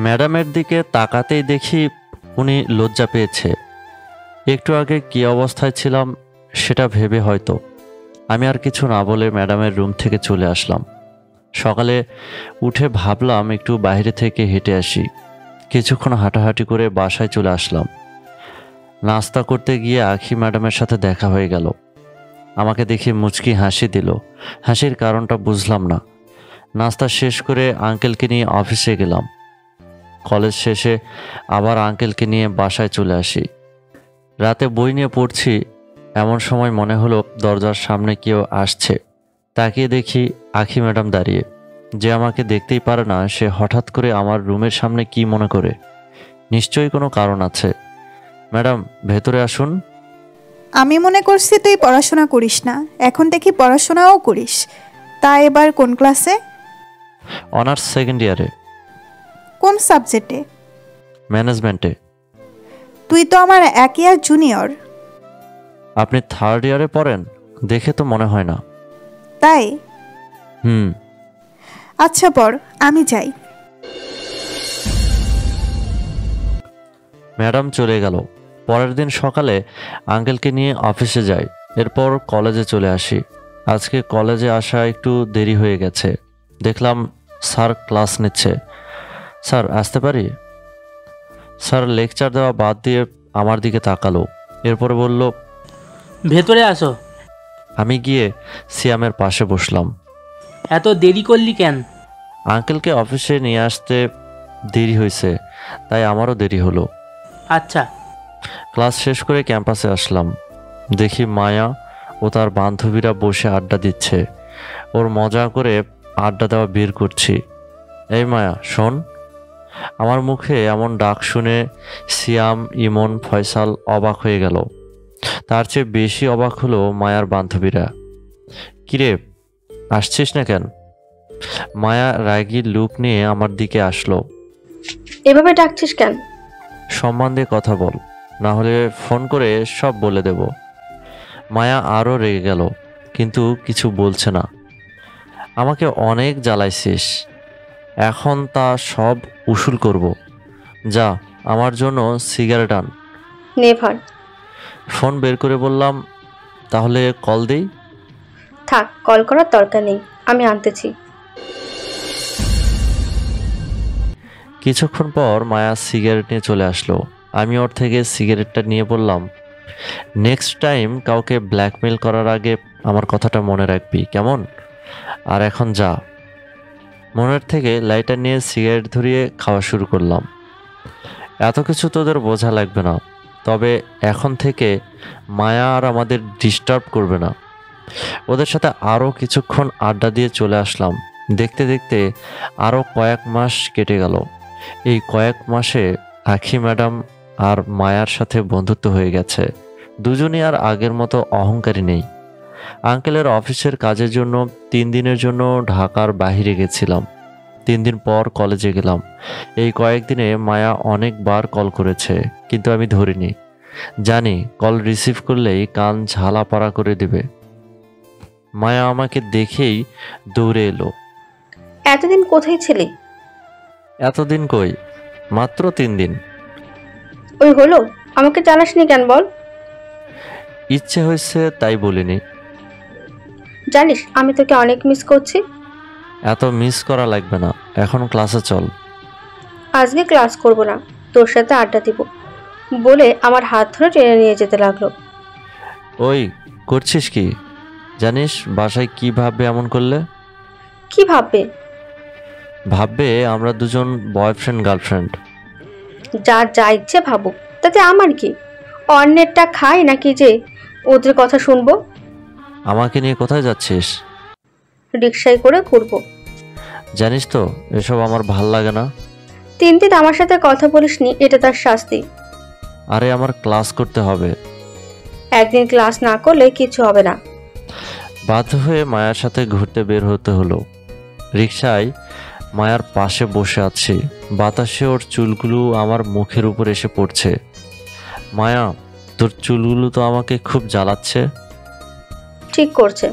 ম্যাডামের দিকে তাকাতেই দেখি উনি লজ্জা পেয়েছে। একটু আগে কী অবস্থায় ছিলাম সেটা ভেবে হয়তো আমি আর কিছু না বলে ম্যাডামের রুম থেকে চলে আসলাম। সকালে উঠে ভাবলাম একটু বাইরে থেকে হেঁটে আসি। কিছুক্ষণ হাঁটাহাঁটি করে বাসায় চলে আসলাম। নাস্তা করতে গিয়ে আখি ম্যাডামের সাথে দেখা হয়ে গেল। আমাকে দেখে মুচকি হাসি দিল। হাসির কারণটা বুঝলাম না। নাস্তা শেষ করে আঙ্কেলকে নিয়ে অফিসে গেলাম। কলেজ শেষে আবার আঙ্কেলকে নিয়ে বাসায় চলে আসি। রাতে বই নিয়ে পড়ছি, এমন সময় মনে হলো দরজার সামনে কেউ আসছে। তাকিয়ে দেখি আখি ম্যাডাম দাঁড়িয়ে। যে আমাকে দেখতেই পারে না সে হঠাৎ করে আমার রুমের সামনে কি মনে করে। নিশ্চয়ই কোনো কারণ আছে। ম্যাডাম, ভেতরে আসুন। আমি মনে করছি তুই পড়াশোনা করিস না, এখন দেখি পড়াশোনাও করিস। তা এবার কোন ক্লাসে? অনার্স সেকেন্ড ইয়ারে। কোন সাবজেক্টে? ম্যানেজমেন্টে। তুই তো আমার 1 ইয়ার জুনিয়র। আপনি থার্ড ইয়ারে পড়েন? দেখে তো মনে হয় না। তাই? হুম। আচ্ছা পড়, আমি যাই। ম্যাডাম চলে গেল। পরের দিন সকালে আঙ্কেলকে নিয়ে অফিসে যাই। এরপর কলেজে চলে আসি। আজকে কলেজে আসা একটু দেরি হয়ে গেছে। দেখলাম স্যার ক্লাস নিচ্ছে। স্যার, আসতে পারি? স্যার লেকচার দেওয়া বাদ দিয়ে আমার দিকে তাকালো। এরপরে বলল, ভেতরে আসো। আমি গিয়ে সিয়ামের পাশে বসলাম। এত দেরি করলি কেন? আঙ্কেলকে অফিসে নিয়ে আসতে দেরি হয়েছে, তাই আমারও দেরি হলো। আচ্ছা। ক্লাস শেষ করে ক্যাম্পাসে আসলাম। দেখি মায়া ও তার বান্ধবীরা বসে আড্ডা দিচ্ছে। ওর মজা করে আড্ডা দেওয়া বের করছি। এই মায়া, শোন। আমার মুখে এমন ডাক শুনে সিয়াম, ইমন, ফয়সাল অবাক হয়ে গেল। তার চেয়ে বেশি অবাক হলো মায়ার বান্ধবীরা। কিরে, আসছিস না কেন? মায়া রাগী লুক নিয়ে আমার দিকে আসলো। এভাবে ডাকছিস কেন? সম্মান দিয়ে কথা বল, না হলে ফোন করে সব বলে দেব। মায়া আরও রেগে গেল, কিন্তু কিছু বলছে না। আমাকে অনেক জ্বালাইছিস, এখন তা সব উসুল করব। যা, আমার জন্য সিগারেট আন। নেভার। ফোন বের করে বললাম, তাহলে কল দেই? থাক, কল করার দরকার নেই, আমি আনতেছি। কিছুক্ষণ পর মায়া সিগারেট নিয়ে চলে আসলো। আমি ওর থেকে সিগারেটটা নিয়ে বললাম, নেক্সট টাইম কাউকে ব্ল্যাকমেল করার আগে আমার কথাটা মনে রাখবি, কেমন? আর এখন যা। মনের থেকে লাইটার নিয়ে সিগারেট ধরিয়ে খাওয়া শুরু করলাম। এত কিছু তোদের বোঝা লাগবে না, তবে এখন থেকে মায়া আর আমাদের ডিস্টার্ব করবে না। ওদের সাথে আরও কিছুক্ষণ আড্ডা দিয়ে চলে আসলাম। দেখতে দেখতে আরও কয়েক মাস কেটে গেল। এই কয়েক মাসে আখি ম্যাডাম আর মায়ার সাথে বন্ধুত্ব হয়ে গেছে। দুজনই আর আগের মতো অহংকারী নেই। আঙ্কেলের অফিসের কাজের জন্য 3 দিনের জন্য ঢাকার বাইরে গেছিলাম। 3 দিন পর কলেজে গেলাম। এই কয়েকদিনে মায়া অনেকবার কল করেছে, কিন্তু আমি ধরিনি। জানি কল রিসিভ করলেই কান ঝালা পাড়া করে দেবে। মায়া আমাকে দেখেই দৌড়ে এলো। এতদিন কোথায় ছিলি? এতদিন কই, মাত্র 3 দিন। ওই হলো, আমাকে জানাসনি কেন বল? ইচ্ছে হয়েছে তাই বলিনি। জানিস আমি তোকে অনেক মিস করছি। এত মিস করা লাগবে না, এখন ক্লাসে চল। আজকে ক্লাস করব না, তোর সাথে আড্ডা দিব বলে আমার হাত ধরে টেনে নিয়ে যেতে লাগলো। ওই, করছিস কি? জানিস বাসায় কি ভাববে এমন করলে? কি ভাববে? ভাববে আমরা দুজন বয়ফ্রেন্ড গার্লফ্রেন্ড। যার যা ইচ্ছে ভাবুক, তাতে আমার কি? অন্যেরটা খাই নাকি যে ওদের কথা শুনবো? আমাকে নিয়ে কোথায় যাচ্ছিস? রিক্সায় করে ঘুরবো। জানিস তো এসব আমার ভাল লাগে না। 3 দিন আমার সাথে কথা বলিসনি, এটা তার শাস্তি। আরে আমার ক্লাস করতে হবে। একদিন ক্লাস না করলে কিছু হবে না। বাধ্য হয়ে মায়ার সাথে ঘুরতে বের হতে হলো। রিকশায় মায়ার পাশে বসে আছি। বাতাসে ওর চুলগুলো আমার মুখের উপর এসে পড়ছে। মায়া, তোর চুলগুলো তো আমাকে খুব জ্বালাচ্ছে। ঠিক করছে।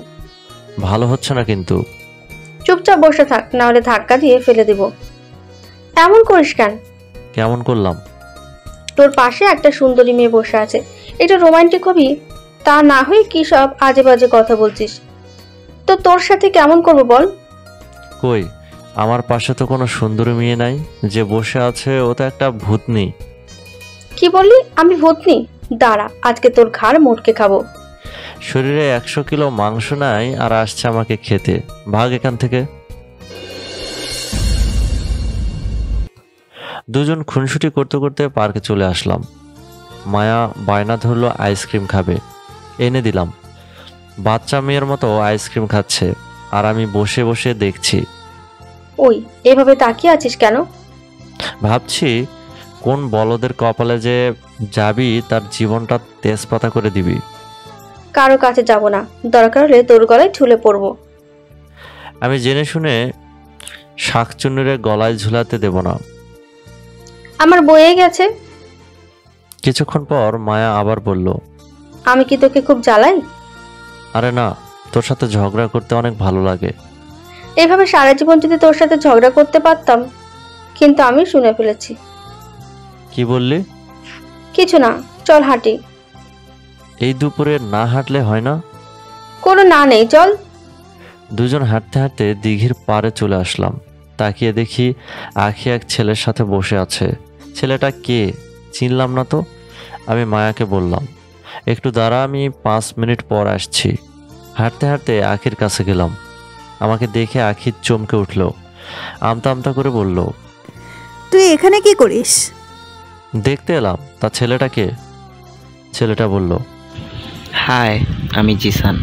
ভালো হচ্ছে না কিন্তু। চুপচাপ বসে থাক, না হলে ধাক্কা দিয়ে ফেলে দিব। এমন করিস কেন? কেমন করলাম? তোর পাশে একটা সুন্দরী মেয়ে বসে আছে, এটা রোমান্টিক হবি? তা না হয়ে কি সব আজে বাজে কথা বলছিস? তো তোর সাথে কেমন করবো বল? কই, আমার পাশে তো কোনো সুন্দরী মেয়ে নাই, যে বসে আছে ও তো একটা ভূতনি। কি বললি? আমি ভূতনি? দাঁড়া, আজকে তোর ঘাড় মোটকে খাবো। শরীরে 100 কিলো মাংস নাই আর আসছে আমাকে খেতে, ভাগ এখান থেকে। দুজন খুনসুটি করতে করতে পার্কে চলে আসলাম। মায়া বায়না ধরলো আইসক্রিম খাবে, এনে দিলাম। বাচ্চা মেয়ের মতো আইসক্রিম খাচ্ছে আর আমি বসে বসে দেখছি। ওই, এভাবে তাকিয়ে আছিস কেন? ভাবছি কোন বলদের কপালে যে যাবি তার জীবনটা তেজপাতা করে দিবি। কারো কাছে যাব না, দরকার হলে তোর গলায় ঝুলে পড়বো। আমি জেনে শুনে শাকচুন্নিরে গলায় ঝুলাতে দেব না। আমার বয়ে গেছে। কিছুক্ষণ পর মায়া আবার বলল, আমি কি তোকে খুব জ্বালাই? আরে না, তোর সাথে ঝগড়া করতে অনেক ভালো লাগে। এভাবে সারা জীবন যদি তোর সাথে ঝগড়া করতে পারতাম। কিন্তু আমি শুনে ফেলেছি। কি বললি? কিছু না, চল হাঁটি। এই দুপুরে না হাঁটলে হয় না? কোনো না নেই, চল। দুজন হাঁটতে হাঁটতে দিঘির পাড়ে চলে আসলাম। তাকিয়ে দেখি আখি এক ছেলের সাথে বসে আছে। ছেলেটা কে চিনলাম না তো। আমি মায়াকে বললাম, একটু দাঁড়া, আমি 5 মিনিট পর আসছি। হাঁটতে হাঁটতে আখির কাছে গেলাম। আমাকে দেখে আখি চমকে উঠল, আমতা আমতা করে বলল, তুই এখানে কি করিস? দেখতে এলাম। তা ছেলেটা কে? ছেলেটা বলল, হাই, আমি জিসান,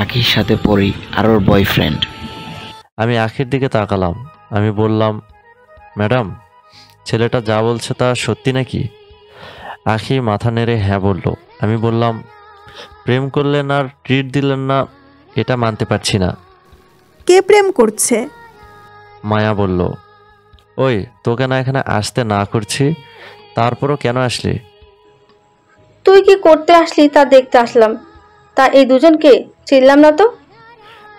আখির সাথে পড়ি আর ওর বয়ফ্রেন্ড। আমি আখির দিকে তাকালাম। আমি বললাম, ম্যাডাম, ছেলেটা যা বলছে তা সত্যি নাকি? আখি মাথা নেড়ে হ্যাঁ বলল। আমি বললাম, প্রেম করলেন আর ট্রিট দিলেন না, এটা মানতে পারছি না। কে প্রেম করছে? মায়া বলল, ওই তোকে না এখানে আসতে না করছি, তারপরও কেন আসলি? তুই কি করতে আসলি তা দেখতে আসলাম। তা এই দুজনকে চিনলাম না তো।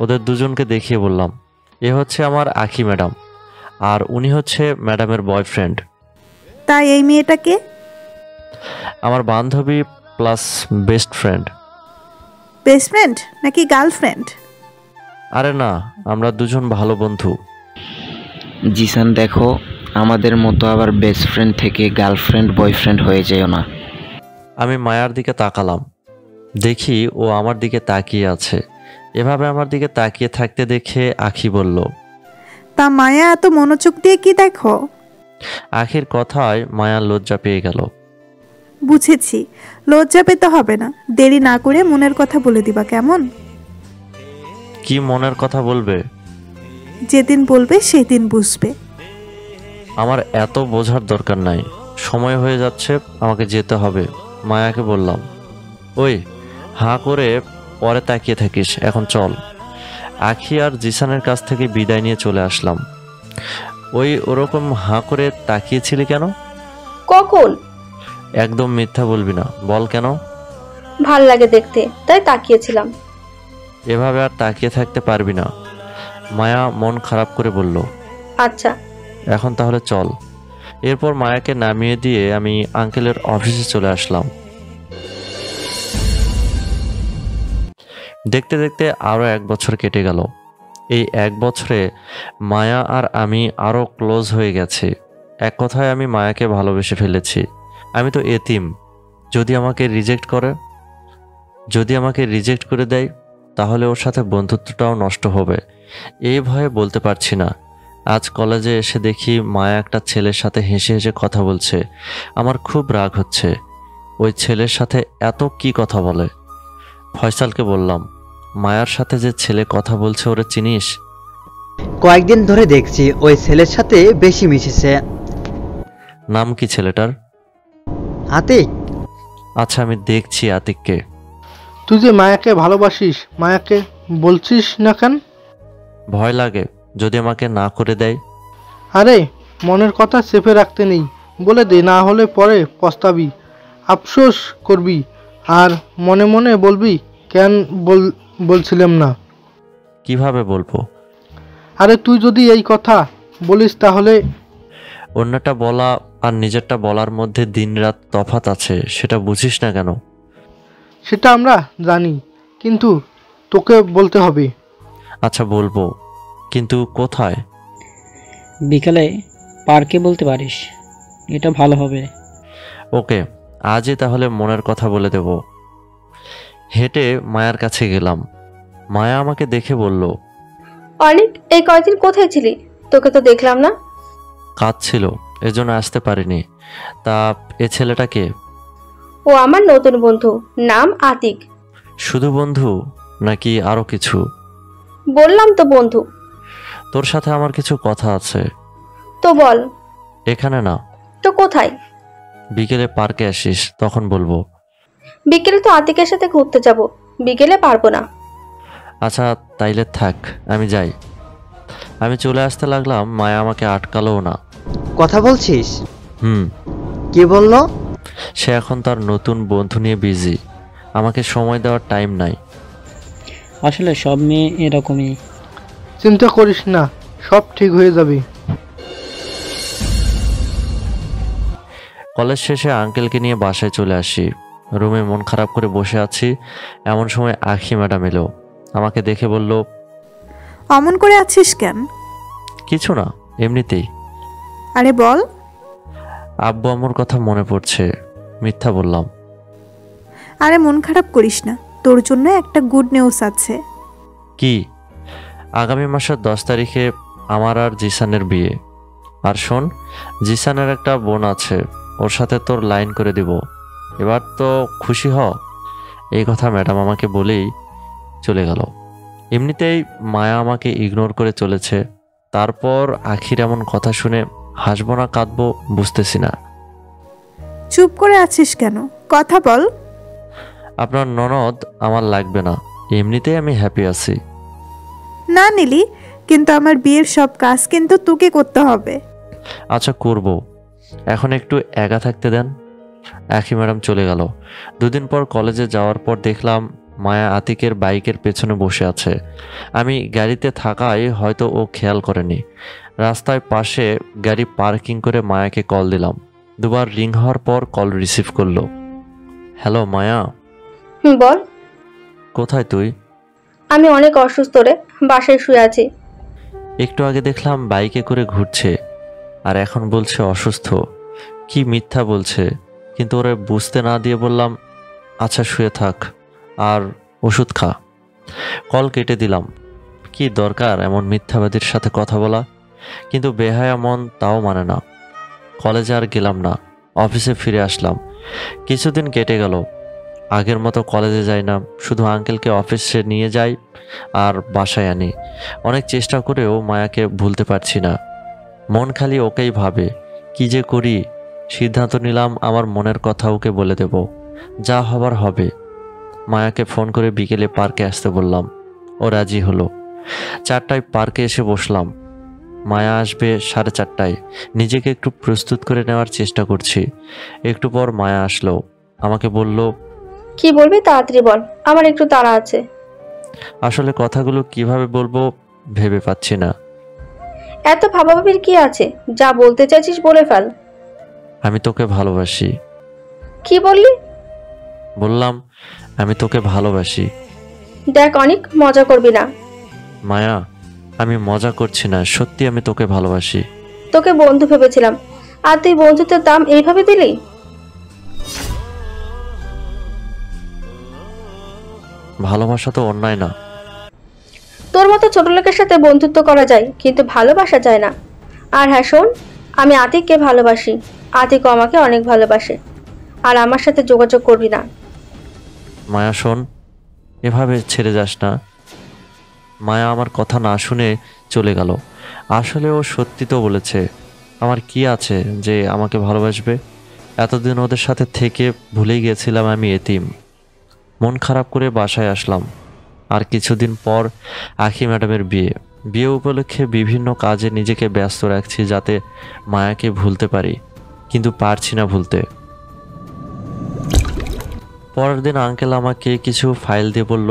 ওদের দুজনকে দেখিয়ে বললাম, এ হচ্ছে আমার আখি ম্যাডাম, আর উনি হচ্ছে ম্যাডামের বয়ফ্রেন্ড। তাই এই মেয়েটাকে? আমার বান্ধবী plus best friend. Best friend নাকি গার্লফ্রেন্ড? আরে না, আমরা দুজন ভালো বন্ধু। জিসান দেখো, আমাদের মতো আবার বেস্ট ফ্রেন্ড থেকে গার্লফ্রেন্ড বয়ফ্রেন্ড হয়ে যেও না। আমি মায়ার দিকে তাকালাম। দেখি ও আমার দিকে তাকিয়ে আছে। এভাবে আমার দিকে তাকিয়ে থাকতে দেখে আখি বলল, তা মায়া এত মনোযোগ দিয়ে কি দেখো? আখির কথায় মায়া লজ্জা পেয়ে গেল। বুঝেছি, লজ্জা পেতে হবে না। দেরি না করে মনের কথা বলে দিবা, কেমন? কি মনের কথা বলবে? যেদিন বলবে সেদিন বুঝবে। আমার এত বোঝার দরকার নাই, সময় হয়ে যাচ্ছে, আমাকে যেতে হবে। মায়াকে বললাম, ওই হাঁ করে পরে তাকিয়ে থাকিস, এখন চল। আখি আর জিসানের কাছ থেকে বিদায় নিয়ে চলে আসলাম। ওই ওরকম হাঁ করে তাকিয়েছিলি কেন? কখন? একদম মিথ্যা বলবি না, বল কেন? ভাল লাগে দেখতে, তাই তাকিয়েছিলাম। এভাবে আর তাকিয়ে থাকতে পারবি না। মায়া মন খারাপ করে বলল, আচ্ছা। এখন তাহলে চল। এরপর মায়াকে নামিয়ে দিয়ে আমি আঙ্কেলের অফিসে চলে আসলাম। দেখতে দেখতে আরও 1 বছর কেটে গেল। এই 1 বছরে মায়া আর আমি আরও ক্লোজ হয়ে গেছি। এক কথায় আমি মায়াকে ভালোবেসে ফেলেছি। আমি তো এতিম। যদি আমাকে রিজেক্ট করে দেয়, তাহলে ওর সাথে বন্ধুত্বটাও নষ্ট হবে। এই ভয়ে বলতে পারছি না। আজ কলেজে এসে দেখি মায়া একটা ছেলের সাথে হেসে হেসে কথা বলছে। আমার খুব রাগ হচ্ছে। ওই ছেলের সাথে এত কি কথা বলে। ফয়সালকে বললাম, মায়ার সাথে যে ছেলে কথা বলছে ওরে চিনিস? কয়েকদিন ধরে দেখছি ওই ছেলের সাথে বেশি মিশেছে। নাম কি ছেলেটার? আতিক। আচ্ছা, আমি দেখছি আতিককে। তুই যে মায়াকে ভালোবাসিস, মায়াকে বলছিস না কেন? ভয় লাগে যদি আমাকে না করে দেয়। আরে, মনের কথা চেপে রাখতে নেই, বলে দে, না হলে পরে পস্তাবি, আফসোস করবি, আর মনে মনে বলবি কেন বলছিলাম না। কিভাবে বলবো? আরে তুই যদি এই কথা বলিস তাহলে অন্যটা বলা আর নিজেরটা বলার মধ্যে দিনরাত তফাৎ আছে, সেটা বুঝিস না কেন? সেটা আমরা জানি, কিন্তু তোকে বলতে হবে। আচ্ছা বলবো, কিন্তু কোথায়? বিকালে পার্কে বলতে পারিস, এটা ভালো হবে। ওকে, আজই তাহলে মনের কথা বলে দেব। হেঁটে মায়ার কাছে গেলাম। মায়া আমাকে দেখে বলল, অনেক, এই কয়দিন কোথায় ছিলি? তোকে তো দেখলাম না। কাজ ছিল, এজন্য আসতে পারিনি। তা এ ছেলেটা কে? ও আমার নতুন বন্ধু, নাম আতিক। শুধু বন্ধু নাকি আরো কিছু? বললাম তো বন্ধু। তোর সাথে আমার কিছু কথা আছে। তো বল। এখানে না, তো কোথায়? বিকেলে পার্কে আসিস, তখন বলবো। বিকেলে তো আতিকের সাথে ঘুরতে যাব, বিকেলে পারবো না। আচ্ছা তাইলে থাক, আমি যাই। আমি চলে আসতে লাগলাম, মায়া আমাকে আটকালোও না। কথা বলছিস? হুম। কি বললো? সে এখন তার নতুন বন্ধু নিয়ে বিজি, আমাকে সময় দেওয়ার টাইম নাই। আসলে সব মেয়ে এরকমই। চিন্তা করিস না, সব ঠিক হয়ে যাবে। কলেজ শেষে আঙ্কেলকে নিয়ে বাসায় চলে আসি। রুমে মন খারাপ করে বসে আছি, এমন সময় আখি ম্যাডাম এলো। আমাকে দেখে বলল, অমন করে আছিস কেন? কিছু না, এমনিতেই। আরে বল। আব্বু আম্মুর কথা মনে পড়ছে। মিথ্যা বললাম। আরে মন খারাপ করিস না, তোর জন্য একটা গুড নিউজ আছে। কি? আগামী মাসের 10 তারিখে আমার আর জিসানের বিয়ে। আর শোন, জিসানের একটা বোন আছে, ওর সাথে তোর লাইন করে দিব। এবার তো খুশি হ। এই কথা ম্যাডাম আমাকে বলেই চলে গেল। এমনিতেই মায়া আমাকে ইগনোর করে চলেছে, তারপর আখির এমন কথা শুনে হাসবো না কাঁদবো বুঝতেছি না। চুপ করে আছিস কেন? কথা বল। আপনার ননদ আমার লাগবে না, এমনিতেই আমি হ্যাপি আছি। না নিলি, কিন্তু আমার বিয়ের সব কাজ কিন্তু তোকে করতে হবে। আচ্ছা করব, এখন একটু একা থাকতে দেন। আখি ম্যাডাম চলে গেল। দুদিন পর কলেজে যাওয়ার পর দেখলাম মায়া আতিকের বাইকের পেছনে বসে আছে। আমি গাড়িতে থাকায় হয়তো ও খেয়াল করেনি। রাস্তায় পাশে গাড়ি পার্কিং করে মায়াকে কল দিলাম। দুবার রিং হওয়ার পর কল রিসিভ করলো। হ্যালো মায়া। বল। কোথায় তুই? আমি অনেক অসুস্থ রে, বাসায় শুয়ে আছি। একটু আগে দেখলাম বাইকে করে ঘুরছে, আর এখন বলছে অসুস্থ। কি মিথ্যা বলছে, কিন্তু ওরে বুঝতে না দিয়ে বললাম, আচ্ছা শুয়ে থাক আর ওষুধ খা। কল কেটে দিলাম। কি দরকার এমন মিথ্যাবাদীর সাথে কথা বলা? কিন্তু বেহায়া মন তাও মানে না। কলেজে আর গেলাম না, অফিসে ফিরে আসলাম। কিছুদিন কেটে গেল। আগের মতো কলেজে যাই না, শুধু আঙ্কেলকে অফিসে নিয়ে যাই আর বাসায় আনি। অনেক চেষ্টা করেও মায়াকে ভুলতে পারছি না। মন খালি ওকেই ভাবে। কি যে করি? সিদ্ধান্ত নিলাম আমার মনের কথা ওকে বলে দেব, যা হবার হবে। মায়াকে ফোন করে বিকেলে পার্কে আসতে বললাম, ও রাজি হলো। 4টায় পার্কে এসে বসলাম। মায়া আসবে 4:30টায়। নিজেকে একটু প্রস্তুত করে নেওয়ার চেষ্টা করছি। একটু পর মায়া আসলো, আমাকে বলল, কি বলবি তাড়াতাড়ি বল, আমার একটু তাড়া আছে। আসলে কথাগুলো কিভাবে বলবো ভেবে পাচ্ছি না। এত ভাবাভাবির কি আছে? যা বলতে চাইছিস বলে ফেল। আমি তোকে ভালোবাসি। কি বললি? বললাম আমি তোকে ভালোবাসি। দেখ অনেক, মজা করবি না। মায়া, আমি মজা করছি না, সত্যি আমি তোকে ভালোবাসি। তোকে বন্ধু ভেবেছিলাম, আর তুই বন্ধুত্বের দাম এইভাবে দিলি? ভালোবাসা তো অন্যায় না। তোর মতো ছোট লোকের সাথে বন্ধুত্ব করা যায়, কিন্তু ভালোবাসা যায় না। আর হ্যাঁ শোন, আমি আতিককে ভালোবাসি, আতিকও আমাকে অনেক ভালোবাসে। আর আমার সাথে যোগাযোগ করবি না। মায়া শোন, এভাবে ছেড়ে যাস না। মায়া আমার কথা না শুনে চলে গেল। আসলে ও সত্যি তো বলেছে। আমার কি আছে যে আমাকে ভালোবাসবে? এতদিন ওদের সাথে থেকে ভুলেই গেছিলাম আমি এতিম। মন খারাপ করে বাসায় আসলাম। আর কিছুদিন পর আখি ম্যাডামের বিয়ে উপলক্ষে বিভিন্ন কাজে নিজেকে ব্যস্ত রাখছি যাতে মায়াকে ভুলতে পারি, কিন্তু পারছি না ভুলতে। পরের দিন আঙ্কেল আমাকে কিছু ফাইল দিয়ে বলল,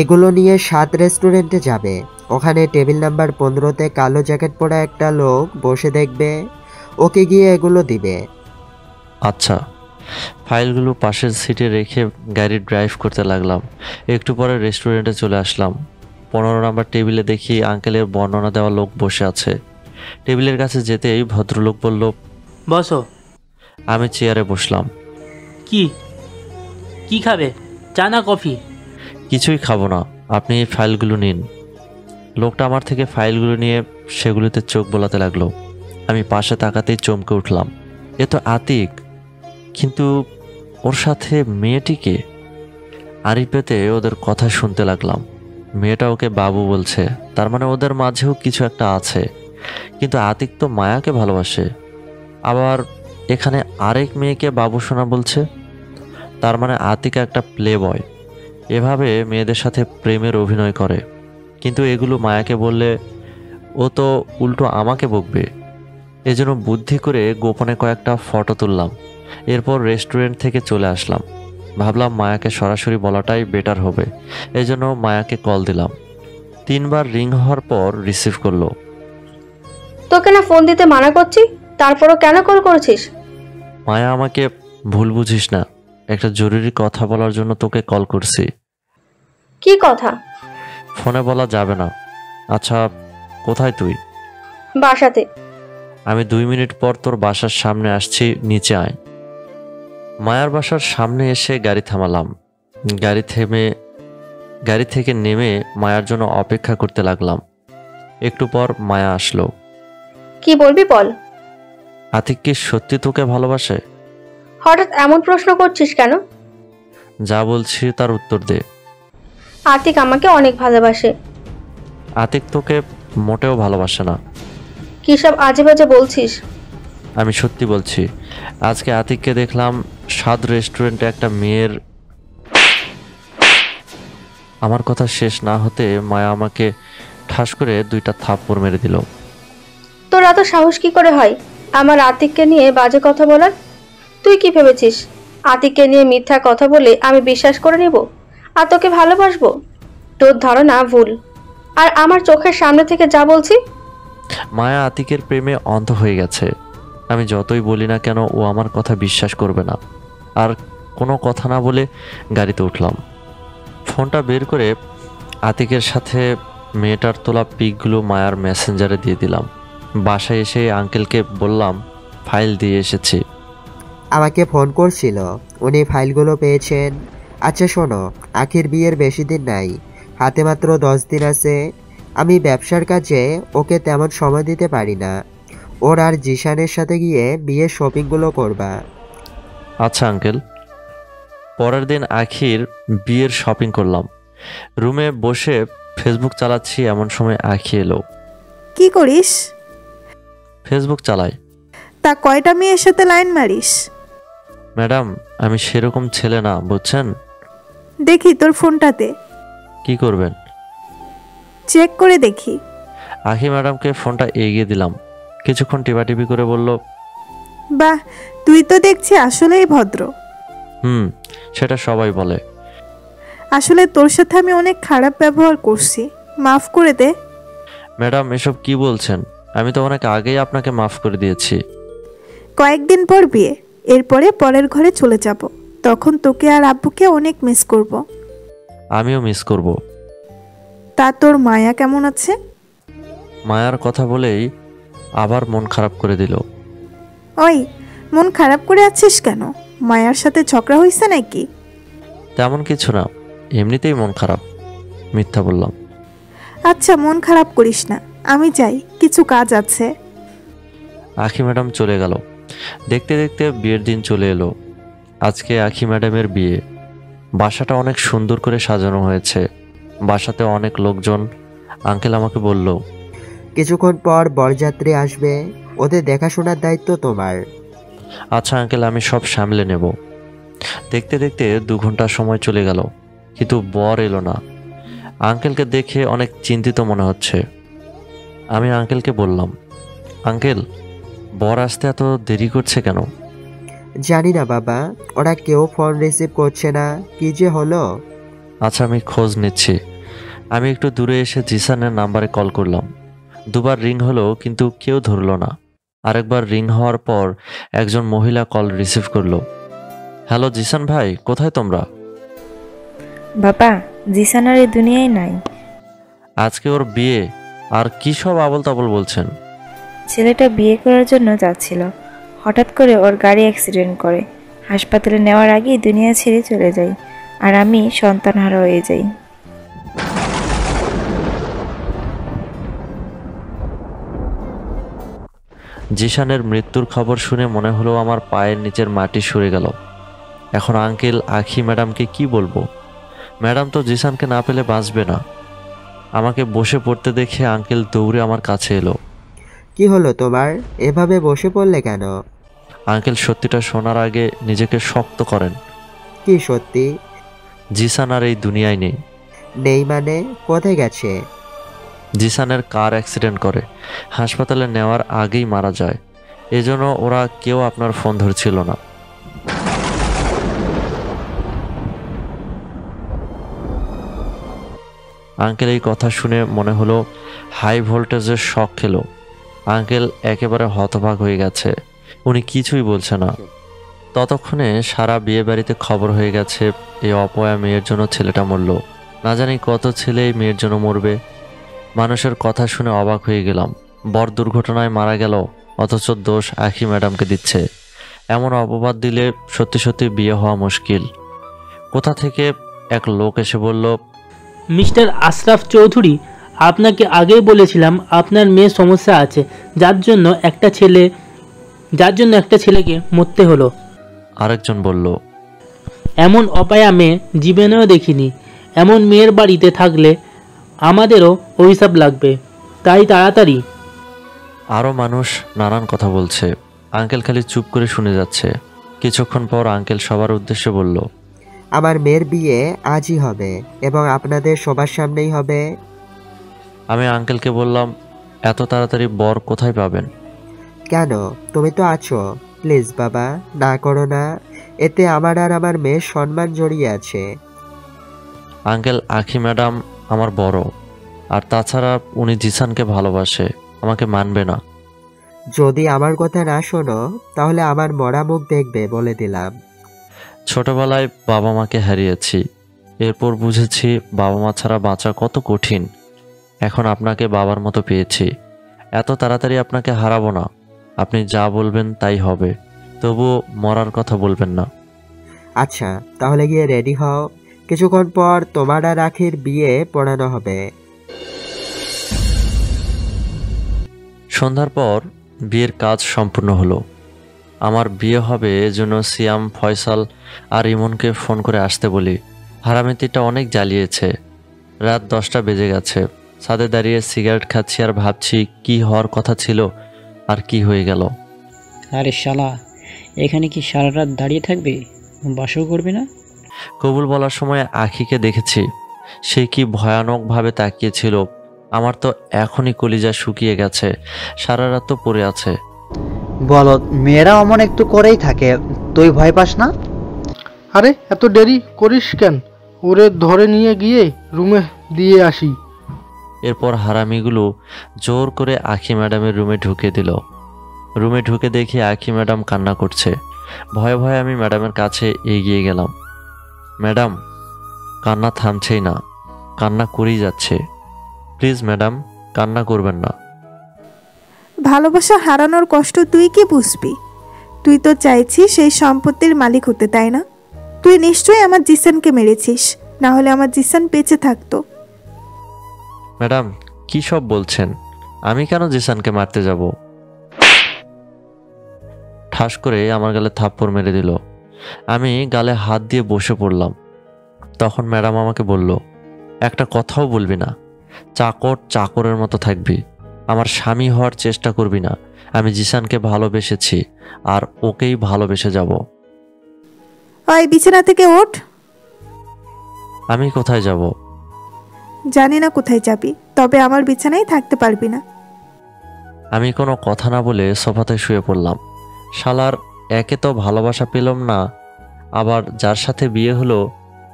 এগুলো নিয়ে 7 রেস্টুরেন্টে যাবে, ওখানে টেবিল নাম্বার 15-তে কালো জ্যাকেট পরা একটা লোক বসে দেখবে, ওকে গিয়ে এগুলো দিবে। আচ্ছা। ফাইলগুলো পাশের সিটে রেখে গাড়ি ড্রাইভ করতে লাগলাম। একটু পরে রেস্টুরেন্টে চলে আসলাম। 15 নাম্বার টেবিলে দেখি আঙ্কেলের বর্ণনা দেওয়া লোক বসে আছে। টেবিলের কাছে যেতেই ভদ্রলোক বলল, বসো। আমি চেয়ারে বসলাম। কি কি খাবে, চা না কফি? কিছুই খাবো না, আপনি এই ফাইলগুলো নিন। লোকটা আমার থেকে ফাইলগুলো নিয়ে সেগুলোতে চোখ বোলাতে লাগলো। আমি পাশে তাকাতেই চমকে উঠলাম, এ তো আতিক, কিন্তু ওর সাথে মেয়েটিকে। আড়ি পেতে ওদের কথা শুনতে লাগলাম। মেয়েটা ওকে বাবু বলছে, তার মানে ওদের মাঝেও কিছু একটা আছে। কিন্তু আতিক তো মায়াকে ভালোবাসে, আবার এখানে আরেক মেয়েকে বাবু সোনা বলছে। তার মানে আতিক একটা প্লে বয়, এভাবে মেয়েদের সাথে প্রেমের অভিনয় করে। কিন্তু এগুলো মায়াকে বললে ও তো উল্টো আমাকে বকবে। এজন্য বুদ্ধি করে গোপনে কয়েকটা ফটো তুললাম। এরপর রেস্টুরেন্ট থেকে চলে আসলাম। ভাবলাম মায়াকে সরাসরি বলাটাই বেটার হবে, এজন্য মায়াকে কল দিলাম। 3 বার রিং হওয়ার পর রিসিভ করলো। তোকে না ফোন দিতে মানা করছি, তারপরও কেন কল করেছিস? মায়া, আমাকে ভুল বুঝিস না, একটা জরুরি কথা বলার জন্য তোকে কল করছি। কি কথা? ফোনে বলা যাবে না। আচ্ছা, কোথায় তুই? বাসাতে। আমি 2 মিনিট পর তোর বাসার সামনে আসছি, নিচে আয়। মায়ার বাসার সামনে এসে গাড়ি থামালাম। গাড়ি থেকে নেমে মায়ার জন্য অপেক্ষা করতে লাগলাম। একটু পর মায়া আসলো। কি বলবি বল। আতিক কি সত্যি তোকে ভালোবাসে? হঠাৎ এমন প্রশ্ন করছিস কেন? যা বলছি তার উত্তর দে। আতিক আমাকে অনেক ভালোবাসে। আতিক তোকে মোটেও ভালোবাসে না। কি সব আজে বাজে বলছিস? আমি সত্যি বলছি। আজকে আতিককে দেখলাম স্বাদ রেস্টুরেন্টে একটা মেয়ের। আমার কথা শেষ না হতে মায়া আমাকে ঠাস করে 2টা থাপ্পড় মেরে দিল। তোর এত সাহস কি করে হয় আমার আতিককে নিয়ে বাজে কথা বলার? তুই কি ভেবেছিস আতিককে নিয়ে মিথ্যা কথা বলে আমি বিশ্বাস করে নিব আর তোকে ভালোবাসবো? তোর ধারণা ভুল। আর আমার চোখের সামনে থেকে যা বলছি। মায়া আতিকের প্রেমে অন্ধ হয়ে গেছে। আমি যতই বলি না কেন ও আমার কথা বিশ্বাস করবে না। আর কোনো কথা না বলে গাড়িতে উঠলাম। ফোনটা বের করে আতিকের সাথে মেয়েটার তোলা পিকগুলো মায়ার মেসেঞ্জারে দিয়ে দিলাম। বাসায় এসে আঙ্কেলকে বললাম ফাইল দিয়ে এসেছি। আমাকে ফোন করছিল, উনি ফাইলগুলো পেয়েছেন। আচ্ছা শোনো, আখির বিয়ের বেশি দিন নাই, হাতে মাত্র 10 দিন আছে। আমি ব্যবসার কাজে ওকে তেমন সময় দিতে পারি না। ওর আর জিশানের সাথে গিয়ে বিয়ের শপিংগুলো করবা। আচ্ছা আঙ্কেল। পরের দিন আখির বিয়ের শপিং করলাম। রুমে বসে ফেসবুক চালাচ্ছি, এমন সময় আখি এলো। কি করিস? ফেসবুক চালাই। তা কয়টা মেয়ের সাথে লাইন মারিস? ম্যাডাম, আমি সেরকম ছেলে না, বুঝছেন? দেখি তোর ফোনটাতে। কি করবেন? চেক করে দেখি। আখি ম্যাডামকে ফোনটা এগিয়ে দিলাম। কিছুক্ষণ টিপাটিপি করে বলল, বাহ, তুই তো দেখছি আসলেই ভদ্র। সেটা সবাই বলে। আসলে তোর সাথে আমি অনেক খারাপ ব্যবহার করছি, মাফ করে দে। ম্যাডাম, এসব কি বলছেন? আমি তো অনেক আগেই আপনাকে মাফ করে দিয়েছি। কয়েকদিন পর বিয়ে, এরপরে পরের ঘরে চলে যাব। তখন তোকে আর আব্বুকে অনেক মিস করব। আমিও মিস করব। তা তোর মায়া কেমন আছে? মায়ার কথা বলেই আবার মন খারাপ করে দিল। ওই, মন খারাপ করে আছিস কেন? মায়ার সাথে ঝগড়া হয়েছে নাকি? তেমন কিছু না, এমনিতেই মন খারাপ। মিথ্যা বললাম। আচ্ছা, মন খারাপ করিস না, আমি যাই, কিছু কাজ আছে। আখি ম্যাডাম চলে গেল। দেখতে দেখতে বিয়ের দিন চলে এলো। আজকে আখি ম্যাডামের বিয়ে। বাসাটা অনেক সুন্দর করে সাজানো হয়েছে। বাসাতে অনেক লোকজন। আঙ্কেল আমাকে বলল, কিছুক্ষণ পর বরযাত্রী আসবে, ওদের দেখাশোনার দায়িত্ব তোমার। আচ্ছা আঙ্কেল, আমি সব সামলে নেব। দেখতে দেখতে 2 ঘন্টা সময় চলে গেল, কিন্তু বর এলো না। আঙ্কেলকে দেখে অনেক চিন্তিত মনে হচ্ছে। আমি আঙ্কেলকে বললাম, আঙ্কেল, বর আসতে এত দেরি করছে কেন? জানি না বাবা, ওরা কেউ ফোন রিসিভ করছে না, কি যে হলো। আচ্ছা, আমি খোঁজ নিচ্ছি। আমি একটু দূরে এসে জিসানের নাম্বারে কল করলাম। দুবার রিং হলো কিন্তু কেউ ধরলো না। আরেকবার রিং হওয়ার পর একজন মহিলা কল রিসিভ করলো। হ্যালো জিসান ভাই, কোথায় তোমরা? বাবা, জিসান আর এই দুনিয়ায় নাই। আজকে ওর বিয়ে, আর কি সব আবল তাবল বলছেন? ছেলেটা বিয়ে করার জন্য যাচ্ছিল, হঠাৎ করে ওর গাড়ি অ্যাক্সিডেন্ট করে হাসপাতালে নেওয়ার আগেই দুনিয়া ছেড়ে চলে যায়, আর আমি সন্তানহারা হয়ে যাই। জিসানের মৃত্যুর খবর শুনে মনে হলো আমার পায়ের নিচের মাটি সরে গেল। এখন আঙ্কেল আখি ম্যাডামকে কি বলবো? ম্যাডাম তো জিসানকে না পেলে বাঁচবে না। আমাকে বসে পড়তে দেখে আঙ্কেল দৌড়ে আমার কাছে এলো। কি হলো তোমার? এভাবে বসে পড়লে কেন? আঙ্কেল সত্যিটা শোনার আগে নিজেকে শক্ত করেন। কি সত্যি? জিসান আর এই দুনিয়ায় নেই। নেই মানে? কোথায় গেছে? জিসানের কার অ্যাক্সিডেন্ট করে হাসপাতালে নেওয়ার আগেই মারা যায়। এজন্য ওরা কেউ আপনার ফোন ধরছিল না। আঙ্কেল এই কথা শুনে মনে হলো হাই ভোল্টেজের শক খেলো। আঙ্কেল একেবারে হতবাক হয়ে গেছে, উনি কিছুই বলছে না। ততক্ষণে সারা বিয়ে বাড়িতে খবর হয়ে গেছে এই অপয়া মেয়ের জন্য ছেলেটা মরল। না জানি কত ছেলে এই মেয়ের জন্য মরবে। মানুষের কথা শুনে অবাক হয়ে গেলাম। বর দুর্ঘটনায় মারা গেল, অথচ দোষ আখি ম্যাডামকে দিচ্ছে। এমন অপবাদ দিলে সত্যি সত্যি বিয়ে হওয়া মুশকিল। কোথা থেকে এক লোক এসে বলল, মিস্টার আশরাফ চৌধুরী, আপনাকে আগেই বলেছিলাম আপনার মেয়ে সমস্যা আছে, যার জন্য একটা ছেলেকে মরতে হলো। আরেকজন বলল, এমন অপায়া মেয়ে জীবনেও দেখিনি। এমন মেয়ের বাড়িতে থাকলে আমাদেরও অভিশাপ লাগবে, তাই তাড়াতাড়ি। আরও মানুষ নানান কথা বলছে। আঙ্কেল খালি চুপ করে শুনে যাচ্ছে। কিছুক্ষণ পর আঙ্কেল সবার উদ্দেশ্যে বলল, আমার মেয়ের বিয়ে আজই হবে এবং আপনাদের সবার সামনেই হবে। আমি আঙ্কেলকে বললাম, এত তাড়াতাড়ি বর কোথায় পাবেন? কেন? তুমি তো আছো। প্লিজ বাবা, না করো না। এতে আমার আর আমার মেয়ের সম্মান জড়িয়ে আছে। আঙ্কেল আখি ম্যাডাম আমার বড়, আর তাছাড়া উনি জিসানকে ভালোবাসে, আমাকে মানবে না। যদি আমার কথা না শোনো তাহলে আমার মরা মুখ দেখবে, বলে দিলাম। ছোটবেলায় বাবা মাকে হারিয়েছি, এরপর বুঝেছি বাবা মা ছাড়া বাঁচা কত কঠিন। এখন আপনাকে বাবার মতো পেয়েছি, এত তাড়াতাড়ি আপনাকে হারাবো না। আপনি যা বলবেন তাই হবে, তবুও মরার কথা বলবেন না। আচ্ছা, তাহলে গিয়ে রেডি হও, কিছুক্ষণ পর তোমার আর আখির বিয়ে পড়ানো হবে। সন্ধ্যার পর বিয়ের কাজ সম্পূর্ণ হলো। আমার বিয়ে হবে এজন্য সিয়াম, ফয়সাল আর ইমনকে ফোন করে আসতে বলি। হারামিতিটা অনেক জ্বালিয়েছে। রাত 10টা বেজে গেছে। ছাদে দাঁড়িয়ে সিগারেট খাচ্ছি আর ভাবছি কি হওয়ার কথা ছিল আর কি হয়ে গেল। আরে শালা, এখানে কি সারা রাত দাঁড়িয়ে থাকবে? বাসও করবে না? কবুল বলার সময় আখিকে দেখেছি, সে কি ভয়ানকভাবে তাকিয়েছিল। আমার তো এখনই কলিজা শুকিয়ে গেছে। সারা রাত তো পড়ে আছে। বলো, মেয়েরা অমন একটু করেই থাকে, তুই ভয় পাস না? আরে এত দেরি করিস কেন? ওরে ধরে নিয়ে গিয়ে রুমে দিয়ে আসি। এরপর হারামিগুলো জোর করে আখি ম্যাডামের রুমে ঢুকে দিল। রুমে ঢুকে দেখি আখি ম্যাডাম কান্না করছে। ভয়ে ভয়ে আমি ম্যাডামের কাছে এগিয়ে গেলাম। ম্যাডাম, কান্না থামছেই না, কান্না করেই যাচ্ছে। প্লিজ ম্যাডাম, কান্না করবেন না। ভালোবাসা হারানোর কষ্ট তুই কি বুঝবি? তুই তো চাইছিস সেই সম্পত্তির মালিক হতে, তাই না? তুই নিশ্চয়ই আমার জিসানকে মেরেছিস, না হলে আমার জিসান বেঁচে থাকতো। ম্যাডাম, কি সব বলছেন? আমি কেন জিসানকে মারতে যাব? ঠাস করে আমার গালে থাপ্পড় মেরে দিল। আমি গালে হাত দিয়ে বসে পড়লাম। তখন ম্যাডাম আমাকে বলল, একটা কথাও বলবি না, চাকরের মতো থাকবি, আমার স্বামী হওয়ার চেষ্টা করবি না। আমি জিসানকে ভালোবেসেছি আর ওকেই ভালোবেসে যাব। ওই বিছানা থেকে ওঠ। আমি কোথায় যাব? জানি না কোথায় যাবি, তবে আমার বিছানায় থাকতে পারবি না। আমি কোনো কথা না বলে সোফাতে শুয়ে পড়লাম। শালার, একে তো ভালোবাসা পেলাম না, আবার যার সাথে বিয়ে হলো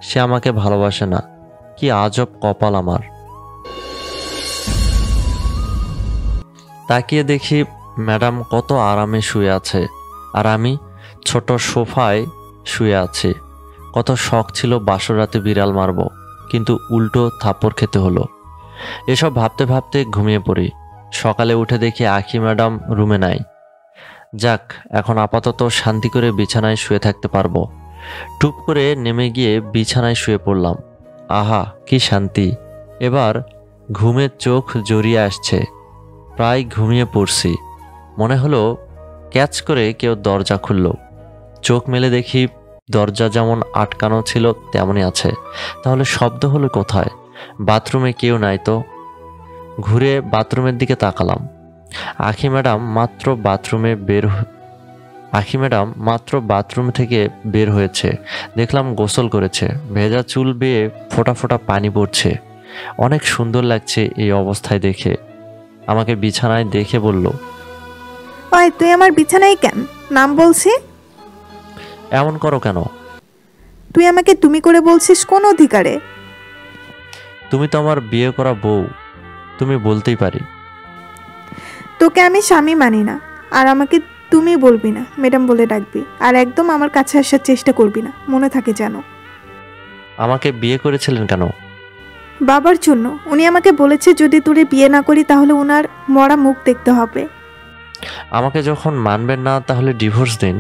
সে আমাকে ভালোবাসে না। কি আজব কপাল আমার। তাকিয়ে দেখি ম্যাডাম কত আরামে শুয়ে আছে, আর আমি ছোট সোফায় শুয়ে আছি। কত শখ ছিল বাসর রাতে বিড়াল মারব, কিন্তু উল্টো থাপ্পড় খেতে হলো। এসব ভাবতে ভাবতে ঘুমিয়ে পড়ি। সকালে উঠে দেখি আখি ম্যাডাম রুমে নাই। যাক, এখন আপাতত শান্তি করে বিছানায় শুয়ে থাকতে পারবো। টুপ করে নেমে গিয়ে বিছানায় শুয়ে পড়লাম। আহা, কি শান্তি! এবার ঘুমের চোখ জড়িয়ে আসছে। প্রায় ঘুমিয়ে পড়ছি। মনে হলো ক্যাচ করে কেউ দরজা খুলল। চোখ মেলে দেখি দরজা যেমন আটকানো ছিল তেমনই আছে। তাহলে শব্দ হলো কোথায়? বাথরুমে কেউ নাই তো। ঘুরে বাথরুমের দিকে তাকালাম। আখি ম্যাডাম মাত্র বাথরুম থেকে বের হয়েছে। দেখলাম গোসল করেছে। ভেজা চুল বেয়ে ফোঁটা ফোঁটা পানি পড়ছে। অনেক সুন্দর লাগছে এই অবস্থায় দেখে। আমাকে বিছানায় দেখে বলল, ওই তুই আমার বিছানায় কেন? নাম বলছি। এমন করো কেন? তুই আমাকে তুমি করে বলছিস কোন অধিকারে? তুমি তো আমার বিয়ে করা বউ, তুমি বলতেই পারি। তোকে আমি স্বামী মানি না, আর আমাকে তুমি বলবি না, ম্যাডাম বলে ডাকবি। আর একদম আমার কাছে আসার চেষ্টা করবি না, মনে থাকে যেন। আমাকে বিয়ে করেছিলেন কেন? বাবার জন্য। উনি আমাকে বলেছে যদি তোরে বিয়ে না করি তাহলে ওনার মরা মুখ দেখতে হবে। আমাকে যখন মানবেন না তাহলে ডিভোর্স দিন।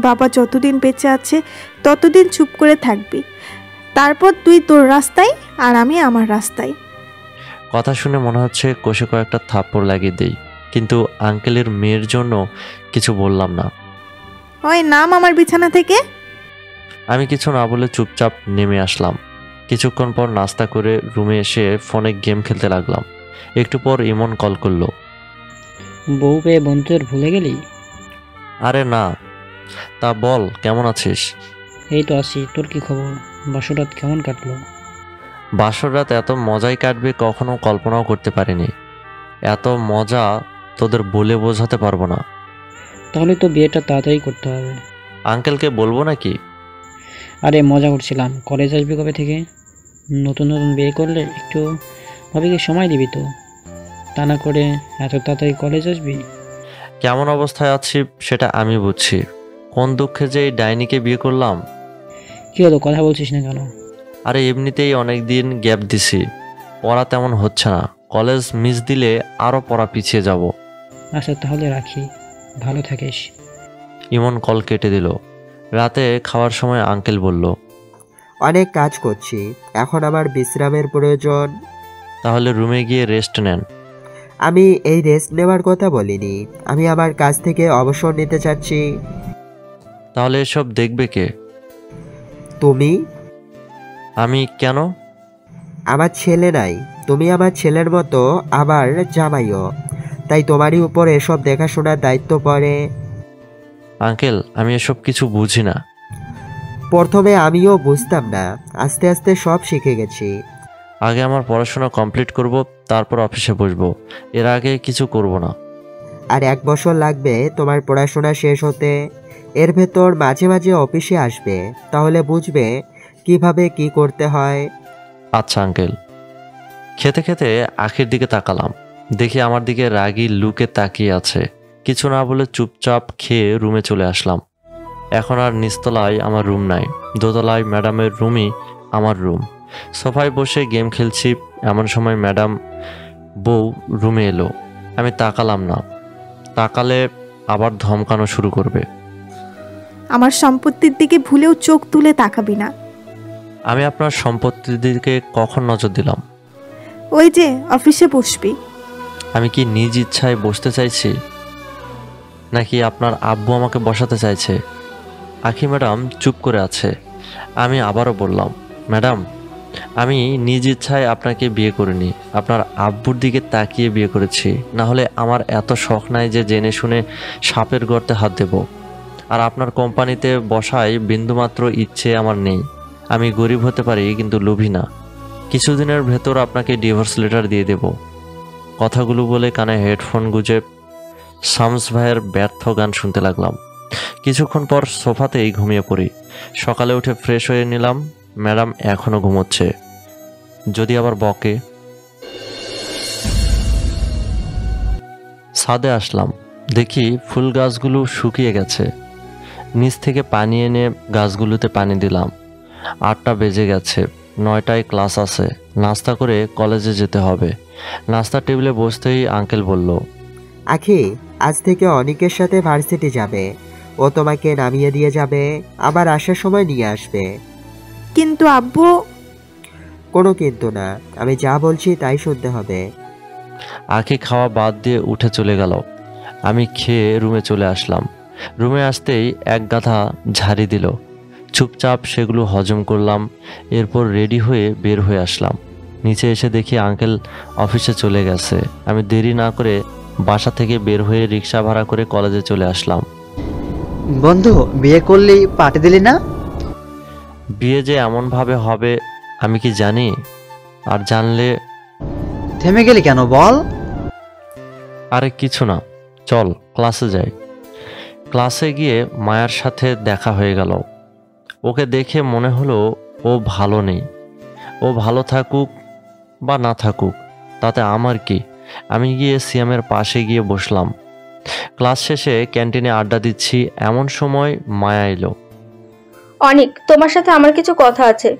বাবা যতদিন বেঁচে আছে ততদিন চুপ করে থাকবি, তারপর তুই তোর রাস্তায় আর আমি আমার রাস্তায়। কথা শুনে মনে হচ্ছে কষে কয়েকটা থাপ্পড় লাগিয়ে দেই, কিন্তু আঙ্কেলের মেয়ের জন্য কিছু বললাম না। ওই নাম আমার বিছানা থেকে। আমি কিছু না বলে চুপচাপ নেমে আসলাম। কিছুক্ষণ পর নাস্তা করে রুমে এসে ফোনে গেম খেলতে লাগলাম। একটু পর ইমন কল করলো। বউ পেয়ে বন্ধুদের ভুলে গেলি? আরে না, তা বল কেমন আছিস? এই তো আছি, তোর কি খবর? বাসরাত কেমন কাটলো? বাসর রাত এত মজাই কাটবে কখনো কল্পনাও করতে পারিনি। এত মজা তোদের বলে বোঝাতে পারবো না। তাহলে তো বিয়েটা তাড়াতাড়ি করতে হবে। আঙ্কেলকে বলবো নাকি? আরে মজা করছিলাম। কলেজ আসবি কবে থেকে? নতুন নতুন বিয়ে করলে একটু ভাবিকে সময় দিবি তো, তা না করে এত তাড়াতাড়ি কলেজ আসবি? কেমন অবস্থায় আছি সেটা আমি বুঝছি। কোন দুঃখে যে এই ডাইনিকে বিয়ে করলাম। কি হলো, কথা বলছিস না কেন? আরে এমনিতেই অনেক দিন গ্যাপ দিছি, পড়া তেমন হচ্ছে না। কলেজ মিস দিলে আরও পড়া পিছিয়ে যাব। আচ্ছা তাহলে রাখি, ভালো থাকিস। ইমন কল কেটে দিল। রাতে খাওয়ার সময় আঙ্কেল বলল, অনেক কাজ করছি, এখন আমার বিশ্রামের প্রয়োজন। তাহলে রুমে গিয়ে রেস্ট নেন। আমি এই রেস্ট নেওয়ার কথা বলিনি, আমি আমার কাজ থেকে অবসর নিতে চাচ্ছি। তাহলে এসব দেখবে কে? তুমি। আমি কেন? আমার ছেলে নাই, তুমি আমার ছেলের মতো আবার জামাইও, তাই তোমারই উপর এসব দেখাশোনার দায়িত্ব পড়ে। আঙ্কেল, আমি এসব কিছু বুঝি না। প্রথমে আমিও বুঝতাম না, আস্তে আস্তে সব শিখে গেছি। আগে আমার পড়াশোনা কমপ্লিট করব, তারপর অফিসে বসবো। এর আগে কিছু করব না। আর 1 বছর লাগবে তোমার পড়াশোনা শেষ হতে। এর ভেতর মাঝে মাঝে অফিসে আসবে, তাহলে বুঝবে কিভাবে কি করতে হয়। আচ্ছা আঙ্কেল। খেতে খেতে আখির দিকে তাকালাম। দেখি আমার দিকে রাগী লুকে তাকিয়ে আছে। কিছু না বলে চুপচাপ খেয়ে রুমে চলে আসলাম। এখন আর নিচতলায় আমার রুম নাই, দোতলায় ম্যাডামের রুমই আমার রুম। সোফায় বসে গেম খেলছি, এমন সময় ম্যাডাম বউ রুমে এলো। আমি তাকালাম না, তাকালে আবার ধমকানো শুরু করবে। আমার সম্পত্তির দিকে ভুলেও চোখ তুলে তাকাবি না। আমি আপনার সম্পত্তির দিকে কখন নজর দিলাম? ওই যে অফিসে বসবি। আমি কি নিজ ইচ্ছায় বসতে চাইছি, নাকি আপনার আব্বু আমাকে বসাতে চাইছে? আখি ম্যাডাম চুপ করে আছে। আমি আবারও বললাম, ম্যাডাম, আমি নিজ ইচ্ছায় আপনাকে বিয়ে করিনি, আপনার আব্বুর দিকে তাকিয়ে বিয়ে করেছি। না হলে আমার এত শখ নাই যে জেনে শুনে সাপের গর্তে হাত দেব। আর আপনার কোম্পানিতে বসায় বিন্দুমাত্র ইচ্ছে আমার নেই। আমি গরিব হতে পারি, কিন্তু লোভী না। কিছুদিনের ভেতর আপনাকে ডিভোর্স লেটার দিয়ে দেব। কথাগুলো বলে কানে হেডফোন গুঁজে শামস ভাইয়ের ব্যর্থ গান শুনতে লাগলাম। কিছুক্ষণ পর সোফাতেই ঘুমিয়ে পড়ি। সকালে উঠে ফ্রেশ হয়ে নিলাম। ম্যাডাম এখনও ঘুমোচ্ছে, যদি আবার বকে। ছাদে আসলাম, দেখি ফুল গাছগুলো শুকিয়ে গেছে। নিচ থেকে পানি এনে গাছগুলোতে পানি দিলাম। 8টা বেজে গেছে, 9টায় ক্লাস আছে, নাস্তা করে কলেজে যেতে হবে। নাস্তা টেবিলে বসতেই আঙ্কেল বলল, আখি, আজ থেকে অনিকের সাথে ভার্সিটি যাবে। ও তোমাকে নামিয়ে দিয়ে যাবে, আবার আসার সময় নিয়ে আসবে। কিন্তু আব্বু। কোনো কিন্তু না, আমি যা বলছি তাই শুনতে হবে। আখি খাওয়া বাদ দিয়ে উঠে চলে গেল। আমি খেয়ে রুমে চলে আসলাম। রুমে আসতেই এক গাধা ঝাড়ি দিল। চুপচাপ সেগুলো হজম করলাম। এরপর রেডি হয়ে বের হয়ে আসলাম। নিচে এসে দেখি আঙ্কেল অফিসে চলে গেছে। আমি দেরি না করে বাসা থেকে বের হয়ে রিক্সা ভাড়া করে কলেজে চলে আসলাম। বন্ধু, বিয়ে করলি পার্টি দিলি না? বিয়ে যে এমনভাবে হবে আমি কি জানি? আর জানলে। থেমে গেলি কেন বল? আরে কিছু না, চল ক্লাসে যাই। ক্লাসে গিয়ে মায়ার সাথে দেখা হয়ে গেল। ওকে দেখে মনে হলো ও ভালো নেই। ও ভালো থাকুক বা না থাকুক তাতে আমার কি। আমি গিয়ে সিয়ামের পাশে গিয়ে বসলাম। ক্লাস শেষে ক্যান্টিনে আড্ডা দিচ্ছি, এমন সময় মায়া এলো। অনিক, তোমার সাথে আমার কিছু কথা আছে।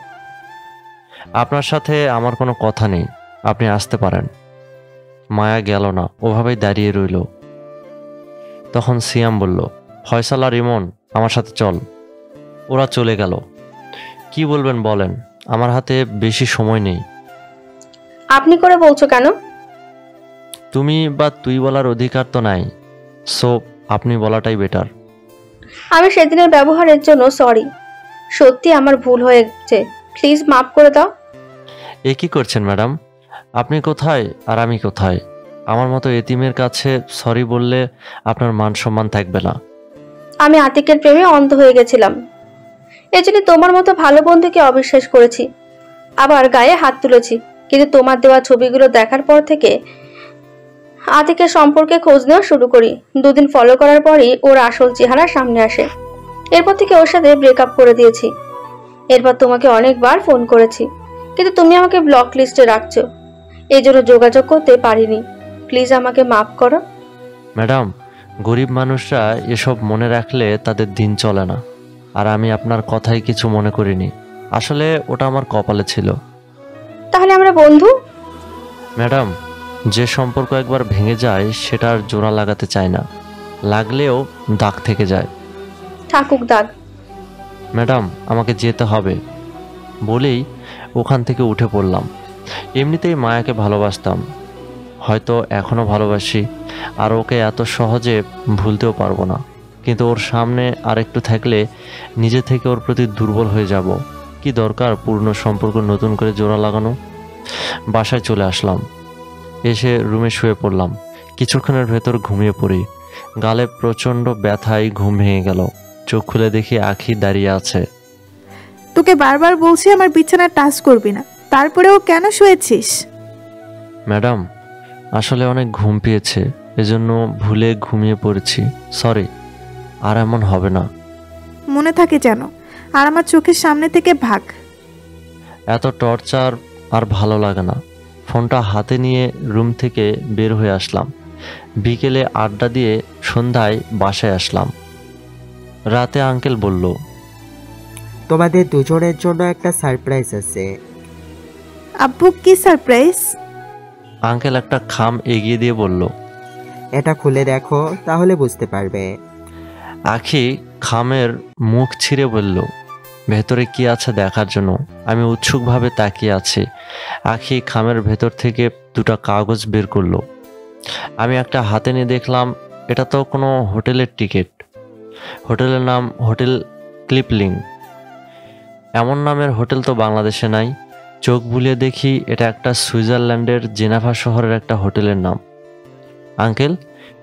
আপনার সাথে আমার কোনো কথা নেই, আপনি আসতে পারেন। মায়া গেল না, ওভাবেই দাঁড়িয়ে রইল। তখন সিয়াম বলল, ফয়সাল আর ইমন আমার সাথে চল। ওরা চলে গেল। কি বলবেন বলেন, আমার হাতে বেশি সময় নেই। আপনি করে বলছো কেন? তুমি বা তুই বলার অধিকার তো নাই, সো আপনি বলাটাই বেটার। আমি সেদিনের ব্যবহারের জন্য সরি। সত্যি আমার ভুল হয়েছে, প্লিজ মাফ করে দাও। এ কি করছেন ম্যাডাম? আপনি কোথায় আর আমি কোথায়? আমার মতো এতিমের কাছে সরি বললে আপনার মান সম্মান থাকবে না। আমি আতিকের প্রেমে অন্ধ হয়ে গেছিলাম, এজন্য তোমার মতো ভালো বন্ধুকে অবিশ্বাস করেছি, আবার গায়ে হাত তুলেছি। কিন্তু তোমার দেওয়া ছবিগুলো দেখার পর থেকে আতিকের সম্পর্কে খোঁজ নেওয়া শুরু করি। 2 দিন ফলো করার পরই ওর আসল চেহারা সামনে আসে। এরপর থেকে ওর সাথে ব্রেকআপ করে দিয়েছি। এরপর তোমাকে অনেকবার ফোন করেছি, কিন্তু তুমি আমাকে ব্লক লিস্টে রাখছো, এই জন্য যোগাযোগ করতে পারিনি। প্লিজ আমাকে মাফ করো। ম্যাডাম, গরিব মানুষরা এসব মনে রাখলে তাদের দিন চলে না। আর আমি আপনার কথাই কিছু মনে করিনি, আসলে ওটা আমার কপালে ছিল। তাহলে আমরা বন্ধু? ম্যাডাম, যে সম্পর্ক একবার ভেঙে যায় সেটা আর জোড়া লাগাতে চায় না, লাগলেও দাগ থেকে যায়। থাকুক দাগ। ম্যাডাম, আমাকে যেতে হবে বলেই ওখান থেকে উঠে পড়লাম। এমনিতেই মায়াকে ভালোবাসতাম, হয়তো এখনও ভালোবাসি, আর ওকে এত সহজে ভুলতেও পারবো না। কিন্তু ওর সামনে আর একটু থাকলে নিজে থেকে ওর প্রতি দুর্বল হয়ে যাব। কি দরকার পুরনো সম্পর্ক নতুন করে জোড়া লাগানো? বাসায় চলে আসলাম। এসে রুমে শুয়ে পড়লাম। কিছুক্ষণের ভেতর ঘুমিয়ে পড়ি। গালে প্রচণ্ড ব্যথায় ঘুম ভেঙে গেল। চোখ খুলে দেখি আখি দাঁড়িয়ে আছে। তোকে বারবার বলছি আমার বিছানা টাচ করবি না, তারপরেও কেন শুয়েছিস? ম্যাডাম, আসলে অনেক ঘুম পেয়েছে, এজন্য ভুলে ঘুমিয়ে পড়েছি, সরি। আর এমন হবে না। মনে থাকে যেন, আর আমার চোখের সামনে থেকে ভাগ। এত টর্চার আর ভালো লাগে না। ফোনটা হাতে নিয়ে রুম থেকে বের হয়ে আসলাম। বিকেলে আড্ডা দিয়ে সন্ধ্যায় বাসায় আসলাম। রাতে আঙ্কেল বলল, তোমাদের দুজনের জন্য একটা সারপ্রাইজ আছে। আব্বু, কি সারপ্রাইজ? আঙ্কেল একটা খাম এগিয়ে দিয়ে বলল, এটা খুলে দেখো, তাহলে বুঝতে পারবে। আখি খামের মুখ ছিঁড়ে বলল, ভেতরে কি আছে দেখার জন্য। আমি উৎসুকভাবে তাকিয়ে আছি। আখি খামের ভেতর থেকে 2টা কাগজ বের করলো। আমি একটা হাতে নিয়ে দেখলাম, এটা তো কোনো হোটেলের টিকিট। হোটেলের নাম হোটেল ক্লিপলিং। এমন নামের হোটেল তো বাংলাদেশে নাই। চোখ বুলিয়ে দেখি এটা একটা সুইজারল্যান্ডের জেনেভা শহরের একটা হোটেলের নাম। আঙ্কেল,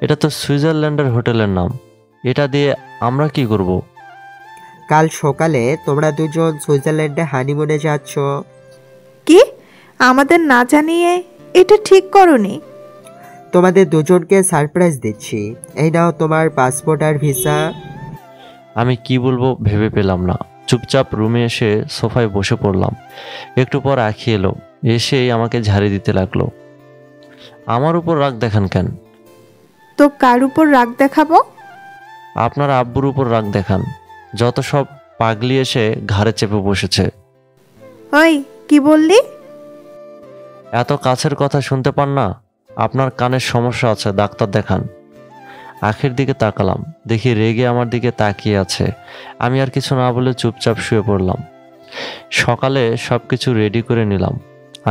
এটা তো সুইজারল্যান্ডের হোটেলের নাম, এটা দিয়ে আমরা কি করব? কাল সকালে তোমরা দুজন সুইজারল্যান্ডে হানিমুনে যাচ্ছ। কি? আমাদের না জানিয়ে? এটা ঠিক করনি। তোমাদের দুজনকে সারপ্রাইজ দিচ্ছি। এই নাও তোমার পাসপোর্ট আর ভিসা। আমি কি বলবো ভেবে পেলাম না। চুপচাপ রুমে এসে সোফায় বসে পড়লাম। একটু পর আখি এলো, এসেই আমাকে ঝাড়ি দিতে লাগলো। আমার উপর রাগ দেখান কেন? তো কার উপর রাগ দেখাবো? আপনার আব্বুর উপর রাগ দেখান। যত সব পাগলি এসে ঘাড়ে চেপে বসেছে। ওই কি বললি? এত কাছের কথা শুনতে পান না? আপনার কানের সমস্যা আছে, ডাক্তার দেখান। আখির দিকে তাকালাম, দেখি রেগে আমার দিকে তাকিয়ে আছে। আমি আর কিছু না বলে চুপচাপ শুয়ে পড়লাম। সকালে সবকিছু রেডি করে নিলাম।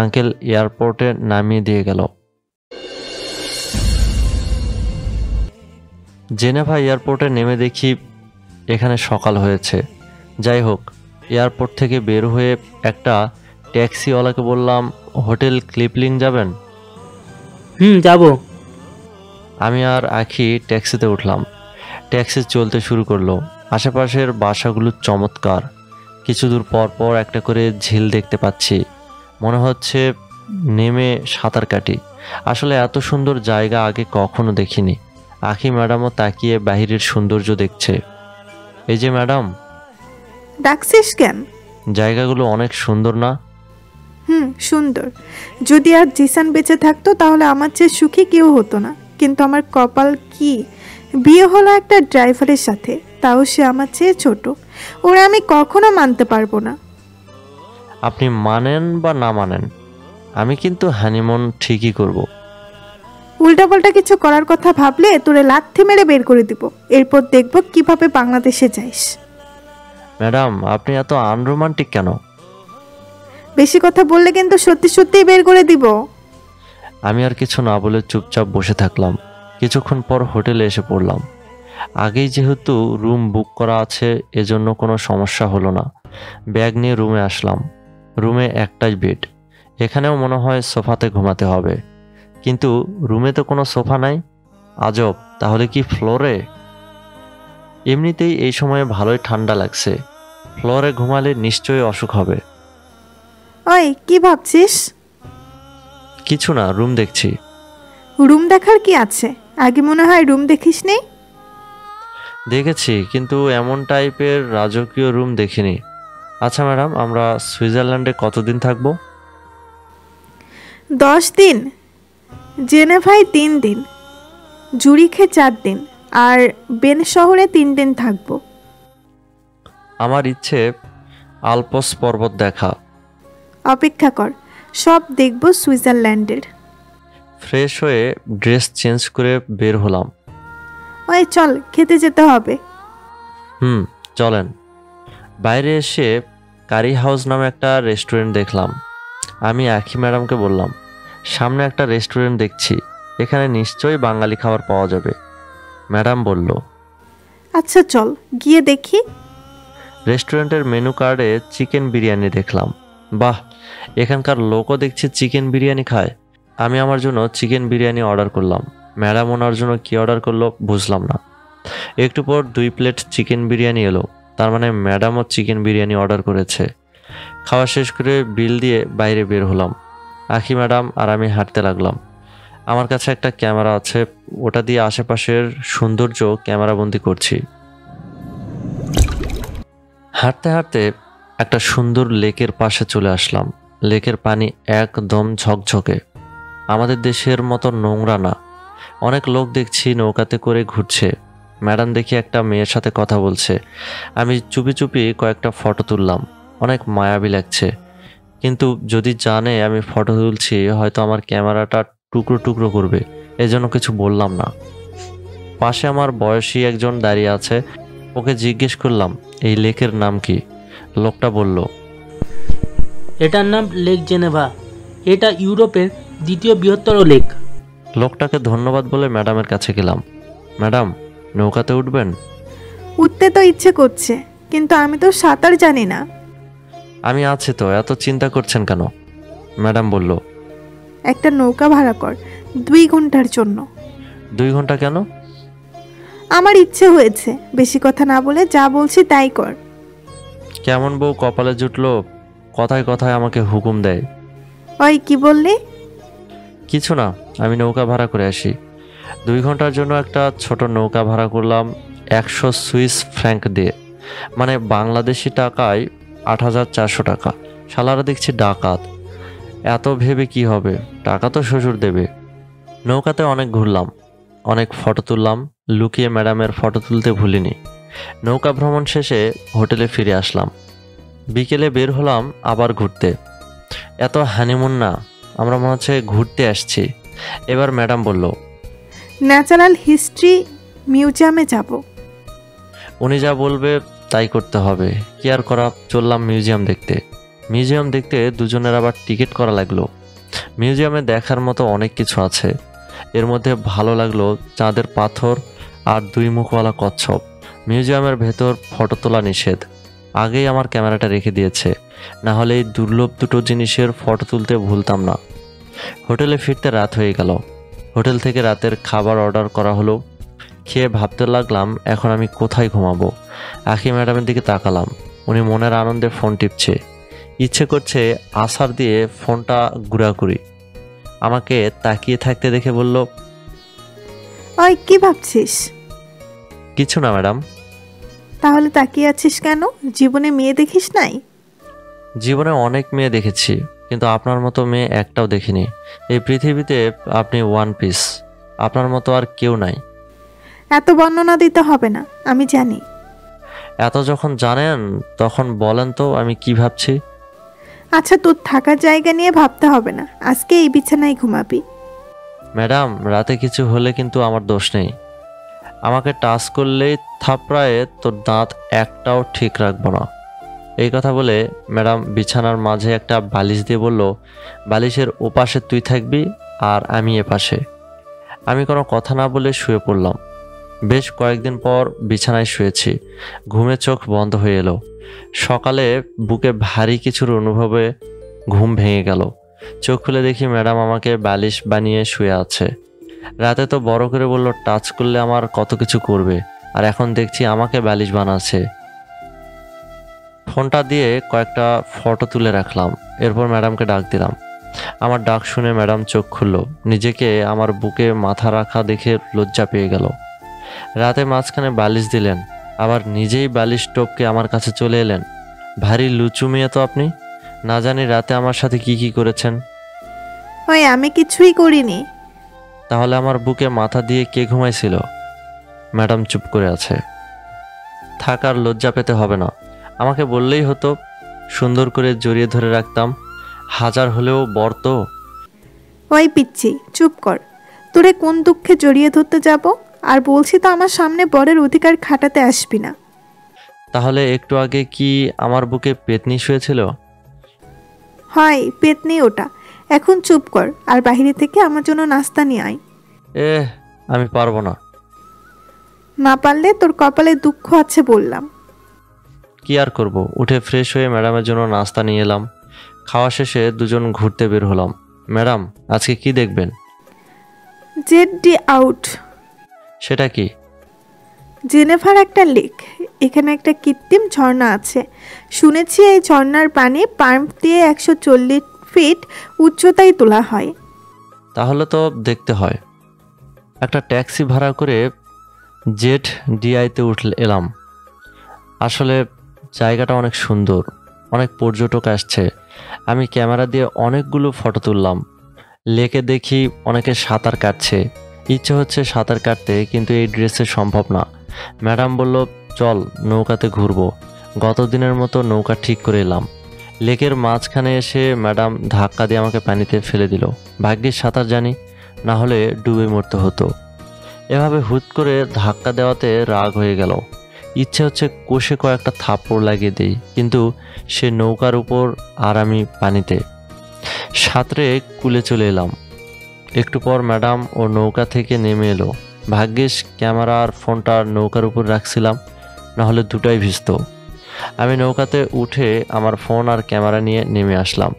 আঙ্কেল এয়ারপোর্টে নামিয়ে দিয়ে গেল। জেনেভা এয়ারপোর্টে নেমে দেখি এখানে সকাল হয়েছে। যাই হোক, এয়ারপোর্ট থেকে বের হয়ে একটা ট্যাক্সিওয়ালাকে বললাম, হোটেল ক্লিপলিং যাবেন? যাব। আমি আর আখি ট্যাক্সিতে উঠলাম। ট্যাক্সি চলতে শুরু করলো। আশেপাশের বাসাগুলো চমৎকার। কিছু দূর পর পর একটা করে ঝিল দেখতে পাচ্ছি। মনে হচ্ছে নেমে সাঁতার কাটি। আসলে এত সুন্দর জায়গা আগে কখনো দেখিনি। আখি ম্যাডামও তাকিয়ে বাহিরের সৌন্দর্য দেখছে। এই যে ম্যাডাম। ডাকছিস কেন? জায়গাগুলো অনেক সুন্দর না? সুন্দর। যদি আর জিসান বেঁচে থাকতো তাহলে আমার চেয়ে সুখী কেউ হতো না। কিন্তু আমার কপাল কি, বিয়ে হলো একটা ড্রাইভারের সাথে, তাও সে আমার চেয়ে ছোট। ওরা আমি কখনো মানতে পারবো না। আপনি মানেন বা না মানেন, আমি কিন্তু হানিমুন ঠিকই করব। উল্টাপাল্টা কিছু করার কথা ভাবলে তোরে লাথি মেরে বের করে দিব। এরপর দেখব কিভাবে বাংলাদেশে যাইস। ম্যাডাম, আপনি এত আনরোমান্টিক কেন? বেশি কথা বললে কিন্তু সত্যি সত্যিই বের করে দিব। আমি আর কিছু না বলে চুপচাপ বসে থাকলাম। কিছুক্ষণ পর হোটেলে এসে পড়লাম। আগেই যেহেতু রুম বুক করা আছে, এজন্য কোনো সমস্যা হলো না। ব্যাগ নিয়ে রুমে আসলাম। রুমে একটাই বেড। এখানেও মনে হয় সোফাতে ঘুমাতে হবে, কিন্তু রুমে তো কোনো সোফা নাই। আজব, তাহলে কি ফ্লোরে? এমনিতেই এই সময়ে ভালোই ঠান্ডা লাগছে। ফ্লোরে ঘুমালে নিশ্চয়ই অসুখ হবে। ওই কি ভাবছিস? কিছু না, রুম দেখছি। রুম দেখার কি আছে? আগে মনে হয় রুম দেখিস নি। দেখেছি, কিন্তু এমন টাইপের রাজকীয় রুম দেখিনি। আচ্ছা ম্যাডাম, আমরা সুইজারল্যান্ডে কতদিন থাকবো? 10 দিন, জেনেভায় 3 দিন, জুরিখে 4 দিন, আর বেন শহরে 3 দিন থাকবো। আমার ইচ্ছে আলপস পর্বত দেখা। অপেক্ষা কর, সব দেখব সুইজারল্যান্ডের। ফ্রেশ হয়ে ড্রেস চেঞ্জ করে বের হলাম। ওই চল, খেতে যেতে হবে। চলেন। বাইরে এসে কারি হাউস নামে একটা রেস্টুরেন্ট দেখলাম। আমি আখি ম্যাডামকে বললাম, সামনে একটা রেস্টুরেন্ট দেখছি, এখানে নিশ্চয়ই বাঙালি খাবার পাওয়া যাবে। ম্যাডাম বলল, আচ্ছা চল গিয়ে দেখি। রেস্টুরেন্টের মেনু কার্ডে চিকেন বিরিয়ানি দেখলাম। বাহ, এখানকার লোকও দেখছি চিকেন বিরিয়ানি খায়। আমি আমার জন্য চিকেন বিরিয়ানি অর্ডার করলাম। ম্যাডাম ওনার জন্য কি অর্ডার করলো বুঝলাম না। একটু পর 2 প্লেট চিকেন বিরিয়ানি এলো। তার মানে ম্যাডামও চিকেন বিরিয়ানি অর্ডার করেছে। খাওয়া শেষ করে বিল দিয়ে বাইরে বের হলাম। আখি ম্যাডাম আর আমি হাঁটতে লাগলাম। আমার কাছে একটা ক্যামেরা আছে, ওটা দিয়ে আশেপাশের সৌন্দর্য ক্যামেরাবন্দি করছি। হাঁটতে হাঁটতে একটা সুন্দর লেকের পাশে চলে আসলাম। লেকের পানি একদম ঝকঝকে, আমাদের দেশের মতো নোংরা না। অনেক লোক দেখছি নৌকাতে করে ঘুরছে। ম্যাডাম দেখি একটা মেয়ের সাথে কথা বলছে। আমি চুপি চুপি কয়েকটা ফটো তুললাম। অনেক মায়াবী লাগছে, কিন্তু যদি জানে আমি ফটো তুলছি হয়তো আমার ক্যামেরাটা টুকরো টুকরো করবে, এজন্য কিছু বললাম না। পাশে আমার বয়সী একজন দাঁড়িয়ে আছে, ওকে জিজ্ঞেস করলাম এই লেকের নাম কি। লোকটা বলল, এটার নাম লেক জেনেভা। এটা ইউরোপের 2য় বৃহত্তর লেক। লোকটাকে ধন্যবাদ বলে ম্যাডামের কাছে গেলাম। ম্যাডাম, নৌকাতে উঠবেন? উঠতে তো ইচ্ছে করছে, কিন্তু আমি তো সাঁতার জানি না। আমি আছি তো, এত চিন্তা করছেন কেন? ম্যাডাম বলল, একটা নৌকা ভাড়া কর 2 ঘন্টার জন্য। 2 ঘন্টা কেন? আমার ইচ্ছে হয়েছে, বেশি কথা না বলে যা বলছি তাই কর। কেমন বউ কপালে জুটলো, কথায় কথায় আমাকে হুকুম দেয়। ওই কি বললি? কিছু না, আমি নৌকা ভাড়া করে আসি। 2 ঘন্টার জন্য একটা ছোট নৌকা ভাড়া করলাম 100 সুইস ফ্র্যাঙ্ক দিয়ে, মানে বাংলাদেশি টাকায় 8400 টাকা। শালারা দেখছি ডাকাত। এত ভেবে কি হবে, টাকা তো শ্বশুর দেবে। নৌকাতে অনেক ঘুরলাম। অনেক ফটো তুললাম, লুকিয়ে ম্যাডামের ফটো তুলতে ভুলিনি। নৌকা ভ্রমণ শেষে হোটেলে ফিরে আসলাম। বিকেলে বের হলাম আবার ঘুরতে। এত হানিমুন না, আমরা মনে হচ্ছে ঘুরতে আসছি। এবার ম্যাডাম বলল, ন্যাচারাল হিস্ট্রি মিউজিয়ামে যাব। উনি যা বলবে তাই করতে হবে, কি আর করা। চললাম মিউজিয়াম দেখতে। মিউজিয়াম দেখতে দুজনের আবার টিকিট করা লাগলো। মিউজিয়ামে দেখার মতো অনেক কিছু আছে। এর মধ্যে ভালো লাগলো চাঁদের পাথর আর 2 মুখওয়ালা কচ্ছপ। মিউজিয়ামের ভেতর ফটো তোলা নিষেধ, আগেই আমার ক্যামেরাটা রেখে দিয়েছে, না হলে এই দুর্লভ দুটো জিনিসের ফটো তুলতে ভুলতাম না। হোটেলে ফিরতে রাত হয়ে গেল। হোটেল থেকে রাতের খাবার অর্ডার করা হলো। খেয়ে ভাবতে লাগলাম এখন আমি কোথায় ঘুমাবো। আখি ম্যাডামের দিকে তাকালাম, উনি মনের আনন্দে ফোন টিপছে। ইচ্ছে করছে আসার দিয়ে ফোনটা ঘুরাঘুরি। আমাকে তাকিয়ে থাকতে দেখে বলল, ওই কি ভাবছিস? কিছু না ম্যাডাম। তাহলে তাকিয়ে আছিস কেন? জীবনে মেয়ে দেখিস নাই? জীবনে অনেক মেয়ে দেখেছি, কিন্তু আপনার মতো মেয়ে একটাও দেখিনি। এই পৃথিবীতে আপনি ওয়ান পিস, আপনার মতো আর কেউ নাই। এত বর্ণনা দিতে হবে না, আমি জানি। এত যখন জানেন তখন বলেন তো আমি কি ভাবছি। আচ্ছা, তোর থাকার জায়গা নিয়ে ভাবতে হবে না, আজকে এই বিছানায় ঘুমাবি। ম্যাডাম, রাতে কিছু হলে কিন্তু আমার দোষ নেই। আমাকে টাচ করলেই থাপড়ায়ে তোর দাঁত একটাও ঠিক রাখবো না। এই কথা বলে ম্যাডাম বিছানার মাঝে একটা বালিশ দিয়ে বলল, বালিশের ওপাশে তুই থাকবি আর আমি এপাশে। আমি কোনো কথা না বলে শুয়ে পড়লাম। বেশ কয়েকদিন পর বিছানায় শুয়েছি, ঘুমে চোখ বন্ধ হয়ে এলো। সকালে বুকে ভারী কিছুর অনুভবে ঘুম ভেঙে গেল। চোখ খুলে দেখি ম্যাডাম আমাকে বালিশ বানিয়ে শুয়ে আছে। রাতে তো বড় করে বলল টাচ করলে আমার কত কিছু করবে, আর এখন দেখছি আমাকে বালিশ বানাচ্ছে। ফোনটা দিয়ে কয়েকটা ফটো তুলে রাখলাম, এরপর ম্যাডামকে ডাক দিলাম। আমার ডাক শুনে ম্যাডাম চোখ খুলল। নিজেকে আমার বুকে মাথা রাখা দেখে লজ্জা পেয়ে গেল। রাতে মাঝখানে বালিশ দিলেন, আবার নিজেই বালিশ টপকে আমার কাছে চলে এলেন। ভারী লুচু মেয়ে তো আপনি। না জানি রাতে আমার সাথে কি কি করেছেন। ওই আমি কিছুই করিনি। তাহলে আমার বুকে মাথা দিয়ে কে ঘুমাইছিল? ম্যাডাম চুপ করে আছে। থাকার লজ্জা পেতে হবে না, আমাকে বললেই হতো, সুন্দর করে জড়িয়ে ধরে রাখতাম। হাজার হলেও বর তো। ওই পিচ্ছি, চুপ কর। তোরে কোন দুঃখে জড়িয়ে ধরতে যাব? আর বলছি তো আমার সামনে বরের অধিকার খাটাতে আসবি না। তাহলে একটু আগে কি আমার বুকে পেতনি শুয়েছিল? হয় পেতনি ওটা। এখন চুপ কর আর বাইরে থেকে আমার জন্য নাস্তা নিয়ে আয়। আমি পারবো না। না পারলে তোর কপালে দুঃখ আছে বললাম। কি আর করব, উঠে ফ্রেশ হয়ে ম্যাডামের জন্য নাস্তা নিয়ে এলাম। খাওয়া শেষে দুজন ঘুরতে বের হলাম। ম্যাডাম, আজকে কি দেখবেন? জেডডি আউট। সেটা কি? জেনেভার একটা লেক। এখানে একটা কৃত্রিম ঝর্ণা আছে। শুনেছি এই ঝর্ণার পানি পাম্প দিয়ে 140 ফিট উচ্চতায় তোলা হয়। তাহলে তো দেখতে হয়। একটা ট্যাক্সি ভাড়া করে জেড ডিআইতে এলাম। আসলে জায়গাটা অনেক সুন্দর, অনেক পর্যটক আসছে। আমি ক্যামেরা দিয়ে অনেকগুলো ফটো তুললাম। লেকে দেখি অনেকে সাঁতার কাটছে। ইচ্ছে হচ্ছে সাঁতার কাটতে, কিন্তু এই ড্রেসে সম্ভব না। ম্যাডাম বলল, চল নৌকাতে ঘুরবো। গত দিনের মতো নৌকা ঠিক করে এলাম। লেকের মাঝখানে এসে ম্যাডাম ধাক্কা দিয়ে আমাকে পানিতে ফেলে দিল। ভাগ্যিস সাঁতার জানি, না হলে ডুবে মরতে হতো। এভাবে হুট করে ধাক্কা দেওয়াতে রাগ হয়ে গেল। ইচ্ছে হচ্ছে কষে কয়েকটা থাপ্পড় লাগিয়ে দেই, কিন্তু সে নৌকার উপর আর আমি পানিতে। সাঁতরে কুলে চলে এলাম। একটু পর ম্যাডাম ও নৌকা থেকে নেমে এলো। ভাগ্যিস ক্যামেরা আর ফোনটা নৌকার উপর রাখছিলাম, না হলে দুটাই ভিজত। আমি নৌকাতে উঠে আমার ফোন আর ক্যামেরা নিয়ে নেমে আসলাম।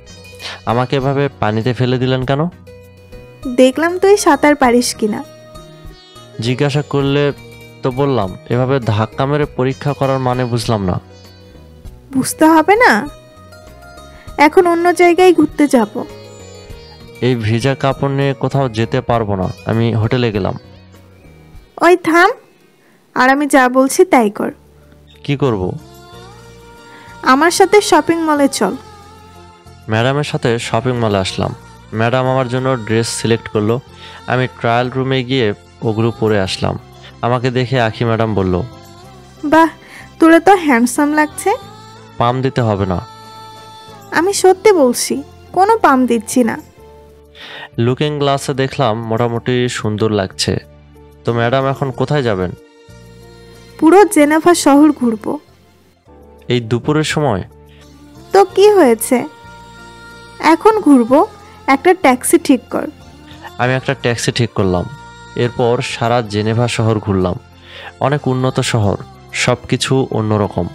আমাকে এভাবে পানিতে ফেলে দিলেন কেন? দেখলাম তুই সাঁতার পারিস কিনা। জিজ্ঞাসা করলে তো বললাম। এভাবে ধাক্কা মেরে পরীক্ষা করার মানে বুঝলাম না। বুঝতে হবে না, এখন অন্য জায়গায় ঘুরতে যাব। এই ভিজা কাপড় নিয়ে কোথাও যেতে পারবো না। আমি হোটেলে গেলাম। ওই থাম, আর আমি যা বলছি তাই কর। কি করব? আমার সাথে শপিং মলে চল। ম্যাডামের সাথে শপিং মলে আসলাম। ম্যাডাম আমার জন্য ড্রেস সিলেক্ট করলো। আমি ট্রায়াল রুমে গিয়ে ওগুলো পরে আসলাম। আমাকে দেখে আখি ম্যাডাম বলল, বাহ, তোরা তো হ্যান্ডসাম লাগছে। পাম দিতে হবে না। আমি সত্যি বলছি, কোনো পাম দিচ্ছি না। লুকিং গ্লাসে দেখলাম মোটামুটি সুন্দর লাগছে। তো ম্যাডাম এখন কোথায় যাবেন? পুরো জেনেভা শহর ঘুরবো। এই দুপুরের সময়? তো কি হয়েছে, এখন ঘুরবো। একটা ট্যাক্সি ঠিক কর। আমি একটা ট্যাক্সি ঠিক করলাম। এরপর সারা জেনেভা শহর ঘুরলাম। অনেক উন্নত শহর, সব কিছু অন্যরকম।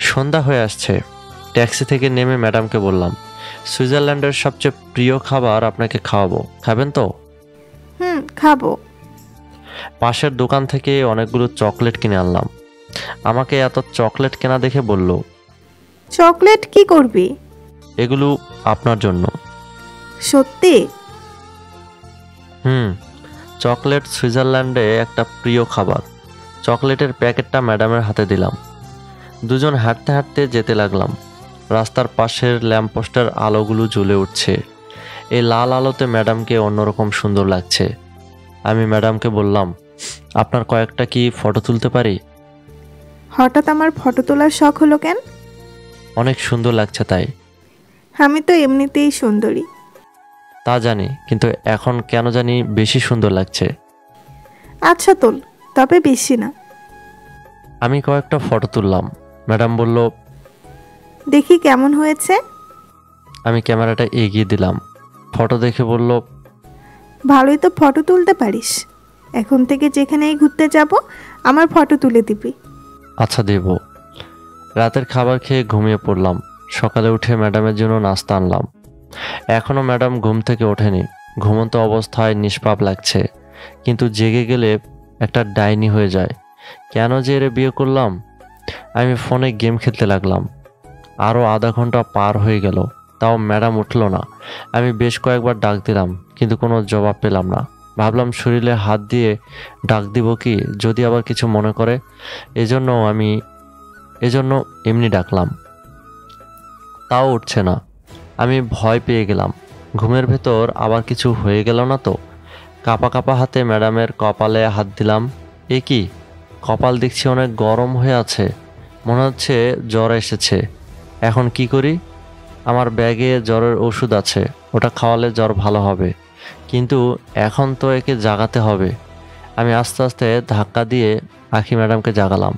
সন্ধ্যা হয়ে আসছে। ট্যাক্সি থেকে নেমে ম্যাডামকে বললাম, সুইজারল্যান্ডের সবচেয়ে প্রিয় খাবার আপনাকে খাওয়াবো, খাবেন তো? খাবো। পাশের দোকান থেকে অনেকগুলো চকলেট কিনে আনলাম। আমাকে এত চকলেট কেনা দেখে বলল, চকলেট কি করবি? এগুলো আপনার জন্য। সত্যি? চকলেট সুইজারল্যান্ডে একটা প্রিয় খাবার। চকলেটের প্যাকেটটা ম্যাডামের হাতে দিলাম। দুজন হাঁটতে হাঁটতে যেতে লাগলাম। রাস্তার পাশের ল্যাম্পপোস্টের আলোগুলো জ্বলে উঠছে। এই লাল আলোতে ম্যাডামকে অন্যরকম সুন্দর লাগছে। আমি ম্যাডামকে বললাম, আপনার কয়েকটা কি ফটো তুলতে পারি? হঠাৎ আমার ফটো তোলার শখ হলো কেন? অনেক সুন্দর লাগছে তাই। আমি তো এমনিতেই সুন্দরী। তা জানি, কিন্তু এখন কেন জানি বেশি সুন্দর লাগছে। আচ্ছা তোল, তবে বেশি না। আমি কয়েকটা ফটো তুললাম। ম্যাডাম বলল, দেখি কেমন হয়েছে। আমি ক্যামেরাটা এগিয়ে দিলাম। ফটো দেখে বলল, ভালোই তো ফটো তুলতে পারিস। এখন থেকে যেখানেই ঘুরতে যাব আমার ফটো তুলে দিবি। আচ্ছা দেব। রাতের খাবার খেয়ে ঘুমিয়ে পড়লাম। সকালে উঠে ম্যাডামের জন্য নাস্তা আনলাম। এখনও ম্যাডাম ঘুম থেকে ওঠেনি। ঘুমন্ত অবস্থায় নিষ্পাপ লাগছে, কিন্তু জেগে গেলে একটা ডাইনি হয়ে যায়। কেন যে এর বিয়ে করলাম? আমি ফোনে গেম খেলতে লাগলাম। আরও আধা ঘন্টা পার হয়ে গেল, তাও ম্যাডাম উঠলো না। আমি বেশ কয়েকবার ডাক দিলাম, কিন্তু কোনো জবাব পেলাম না। ভাবলাম শরীরে হাত দিয়ে ডাক দিব কি, যদি আবার কিছু মনে করে। এজন্য এমনি ডাকলাম, তাও উঠছে না। আমি ভয় পেয়ে গেলাম, ঘুমের ভেতর আবার কিছু হয়ে গেল না তো। কাঁপা কাঁপা হাতে ম্যাডামের কপালে হাত দিলাম। এ কি, কপাল দেখছি অনেক গরম হয়ে আছে, মনে হচ্ছে জ্বর এসেছে। এখন কি করি? আমার ব্যাগে জ্বরের ওষুধ আছে, ওটা খাওয়ালে জ্বর ভালো হবে, কিন্তু এখন তো একে জাগাতে হবে। আমি আস্তে আস্তে ধাক্কা দিয়ে আখি ম্যাডামকে জাগালাম।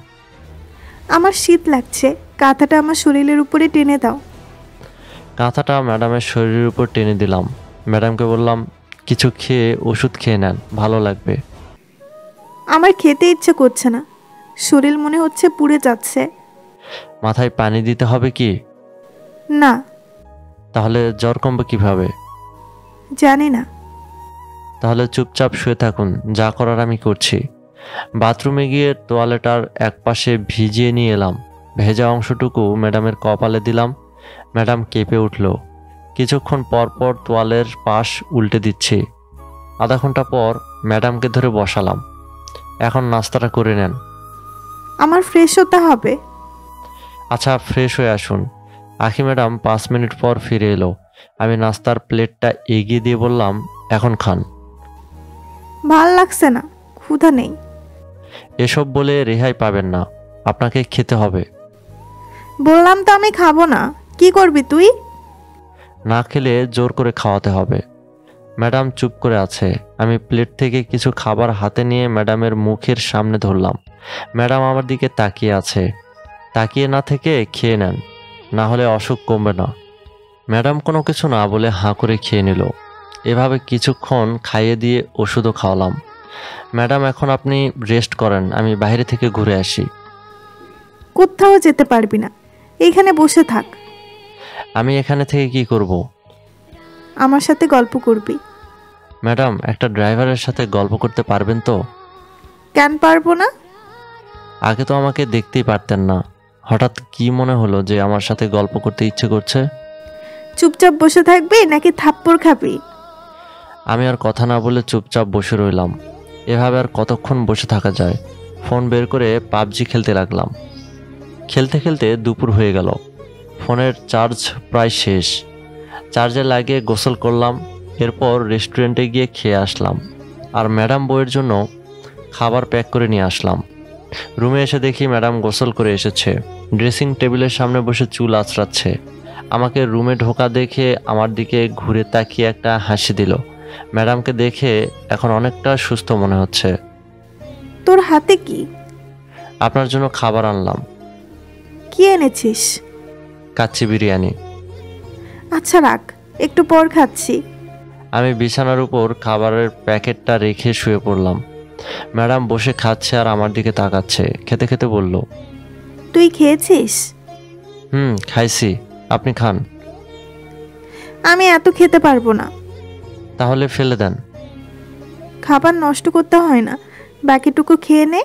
আমার শীত লাগছে, কাঁথাটা আমার শরীরের উপরে টেনে দাও। কাঁথাটা ম্যাডামের শরীরের উপর টেনে দিলাম। ম্যাডামকে বললাম, কিছু খেয়ে ওষুধ খেয়ে নেন, ভালো লাগবে। আমার খেতে ইচ্ছে করছে না, শরীর মনে হচ্ছে পুড়ে যাচ্ছে। মাথায় পানি দিতে হবে কি? না। তাহলে জ্বর কমবে কিভাবে? জানি না। তাহলে চুপচাপ শুয়ে থাকুন, যা করার আমি করছি। বাথরুমে গিয়ে তোয়ালেটার এক পাশে ভিজিয়ে নিয়ে এলাম। ভেজা অংশটুকু ম্যাডামের কপালে দিলাম। ম্যাডাম কেঁপে উঠল। কিছুক্ষণ পর পর তোয়ালের পাশ উল্টে দিচ্ছি। আধা ঘন্টা পর ম্যাডামকে ধরে বসালাম। এখন নাস্তাটা করে নেন। আমার ফ্রেশ হতে হবে। আচ্ছা, ফ্রেশ হয়ে আসুন। আখি ম্যাডাম 5 মিনিট পর ফিরে এলো। আমি নাস্তার প্লেটটা এগিয়ে দিয়ে বললাম, এখন খান। ভাল লাগছে না, ক্ষুধা নেই। এসব বলে রেহাই পাবেন না, আপনাকে খেতে হবে। বললাম তো আমি খাবো না, কি করবি তুই? না খেলে জোর করে খাওয়াতে হবে। ম্যাডাম চুপ করে আছে। আমি প্লেট থেকে কিছু খাবার হাতে নিয়ে ম্যাডামের মুখের সামনে ধরলাম। ম্যাডাম আমার দিকে তাকিয়ে আছে। তাকিয়ে না থেকে খেয়ে নেন, না হলে অসুখ কমবে না। ম্যাডাম কোনো কিছু না বলে হাঁ করে খেয়ে নিল। এভাবে কিছুক্ষণ খাইয়ে দিয়ে ওষুধও খাওয়ালাম। ম্যাডাম, এখন আপনি রেস্ট করেন, আমি বাইরে থেকে ঘুরে আসি। কোথাও যেতে পারবি না, এইখানে বসে থাক। আমি এখানে থেকে কি করব? আমার সাথে গল্প করবি। ম্যাডাম, একটা ড্রাইভারের সাথে গল্প করতে পারবেন তো? কেন পারবো না? আগে তো আমাকে দেখতেই পারতেন না, হঠাৎ কি মনে হলো যে আমার সাথে গল্প করতে ইচ্ছে করছে? চুপচাপ বসে থাকবি নাকি থাপ্পড় খাবি? আমি আর কথা না বলে চুপচাপ বসে রইলাম। এভাবে আর কতক্ষণ বসে থাকা যায়? ফোন বের করে পাবজি খেলতে লাগলাম। খেলতে খেলতে দুপুর হয়ে গেল। ফোনের চার্জ প্রায় শেষ। চার্জে লাগিয়ে গোসল করলাম। এরপর রেস্টুরেন্টে গিয়ে খেয়ে আসলাম। আর ম্যাডাম বউয়ের জন্য খাবার প্যাক করে নিয়ে আসলাম। রুমে এসে দেখি ম্যাডাম গোসল করে এসেছে, ড্রেসিং টেবিলের সামনে বসে চুল আঁচড়াচ্ছে। আমাকে রুমে ঢোকা দেখে আমার দিকে ঘুরে তাকিয়ে একটা হাসি দিল। ম্যাডামকে দেখে এখন অনেকটা সুস্থ মনে হচ্ছে। তোর হাতে কি? আপনার জন্য খাবার আনলাম। কি এনেছিস? কাচ্চি বিরিয়ানি। আচ্ছা রাখ, একটু পর খাচ্ছি। আমি বিছানার উপর খাবারের প্যাকেটটা রেখে শুয়ে পড়লাম। ম্যাডাম বসে খাচ্ছে আর আমার দিকে তাকাচ্ছে। খেতে খেতে বলল, তুই খেয়েছিস? খাইছি, আপনি খান। আমি এত খেতে পারবো না। তাহলে ফেলে দেন। খাবার নষ্ট করতে হয় না, বাকিটুকু খেয়ে নে।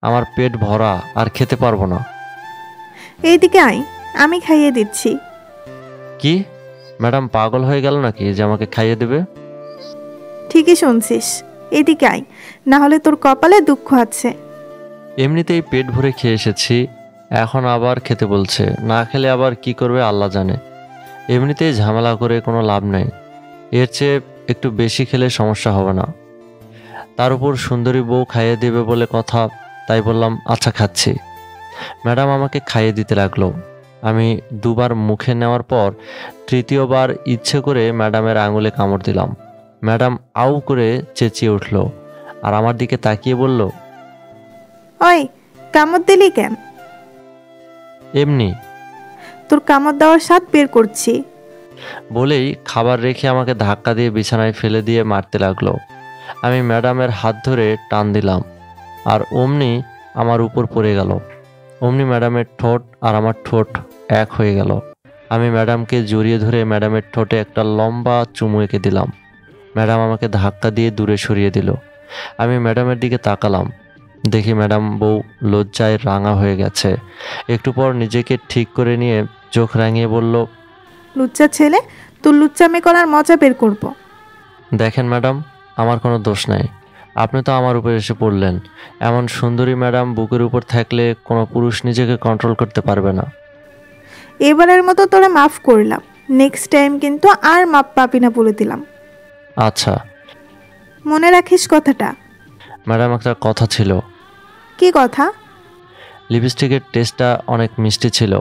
আমার পেট ভরা, আর খেতে পারবো না। এইদিকে আয়, আমি খাইয়ে দিচ্ছি। কি ম্যাডাম পাগল হয়ে গেল নাকি যে আমাকে খাইয়ে দেবে? ঠিকই শুনছিস, এদিকে আয়, না হলে তোর কপালে দুঃখ আছে। এমনিতেই পেট ভরে খেয়ে এসেছি, এখন আবার খেতে বলছে। না খেলে আবার কি করবে আল্লাহ জানে। এমনিতেই ঝামেলা করে কোনো লাভ নেই, এর চেয়ে একটু বেশি খেলে সমস্যা হবে না। তার উপর সুন্দরী বউ খাইয়ে দেবে বলে কথা, তাই বললাম আচ্ছা খাচ্ছি। ম্যাডাম আমাকে খাইয়ে দিতে লাগলো। আমি দুবার মুখে নেওয়ার পর তৃতীয়বার ইচ্ছে করে ম্যাডামের আঙুলে কামড় দিলাম। ম্যাডাম আউ করে চেঁচিয়ে উঠল আর আমার দিকে তাকিয়ে বলল, ওই কামড় দিলি কেন? এমনি। তোর কামড় দেওয়ার স্বাদ বের করছি। বলেই খাবার রেখে আমাকে ধাক্কা দিয়ে বিছানায় ফেলে দিয়ে মারতে লাগলো। আমি ম্যাডামের হাত ধরে টান দিলাম আর অমনি আমার উপর পড়ে গেল। অমনি ম্যাডামের ঠোঁট আর আমার ঠোঁট এক হয়ে গেল। আমি ম্যাডামকে জড়িয়ে ধরে ম্যাডামের ঠোঁটে একটা লম্বা চুমু এঁকে দিলাম। ম্যাডাম আমাকে ধাক্কা দিয়ে দূরে সরিয়ে দিল। আমি ম্যাডামের দিকে তাকালাম, দেখি ম্যাডাম বউ লজ্জায় রাঙা হয়ে গেছে। একটু পর নিজেকে ঠিক করে নিয়ে চোখ রাঙিয়ে বলল, লুচ্চা ছেলে, তোর লুচ্চামি করার মজা বের করব। দেখেন ম্যাডাম, আমার কোনো দোষ নাই, আপনি তো আমার উপর এসে পড়লেন। এমন সুন্দরী ম্যাডাম বুকের উপর থাকলে কোনো পুরুষ নিজেকে কন্ট্রোল করতে পারবে না। এবারের মতো তোরা মাফ করলাম, নেক্সট টাইম কিন্তু আর মাপ পাবি না বলে দিলাম। আচ্ছা। মনে রাখিস কথাটা। ম্যাডাম একটা কথা ছিল। কি কথা? লিপস্টিকের টেস্টটা অনেক মিষ্টি ছিল,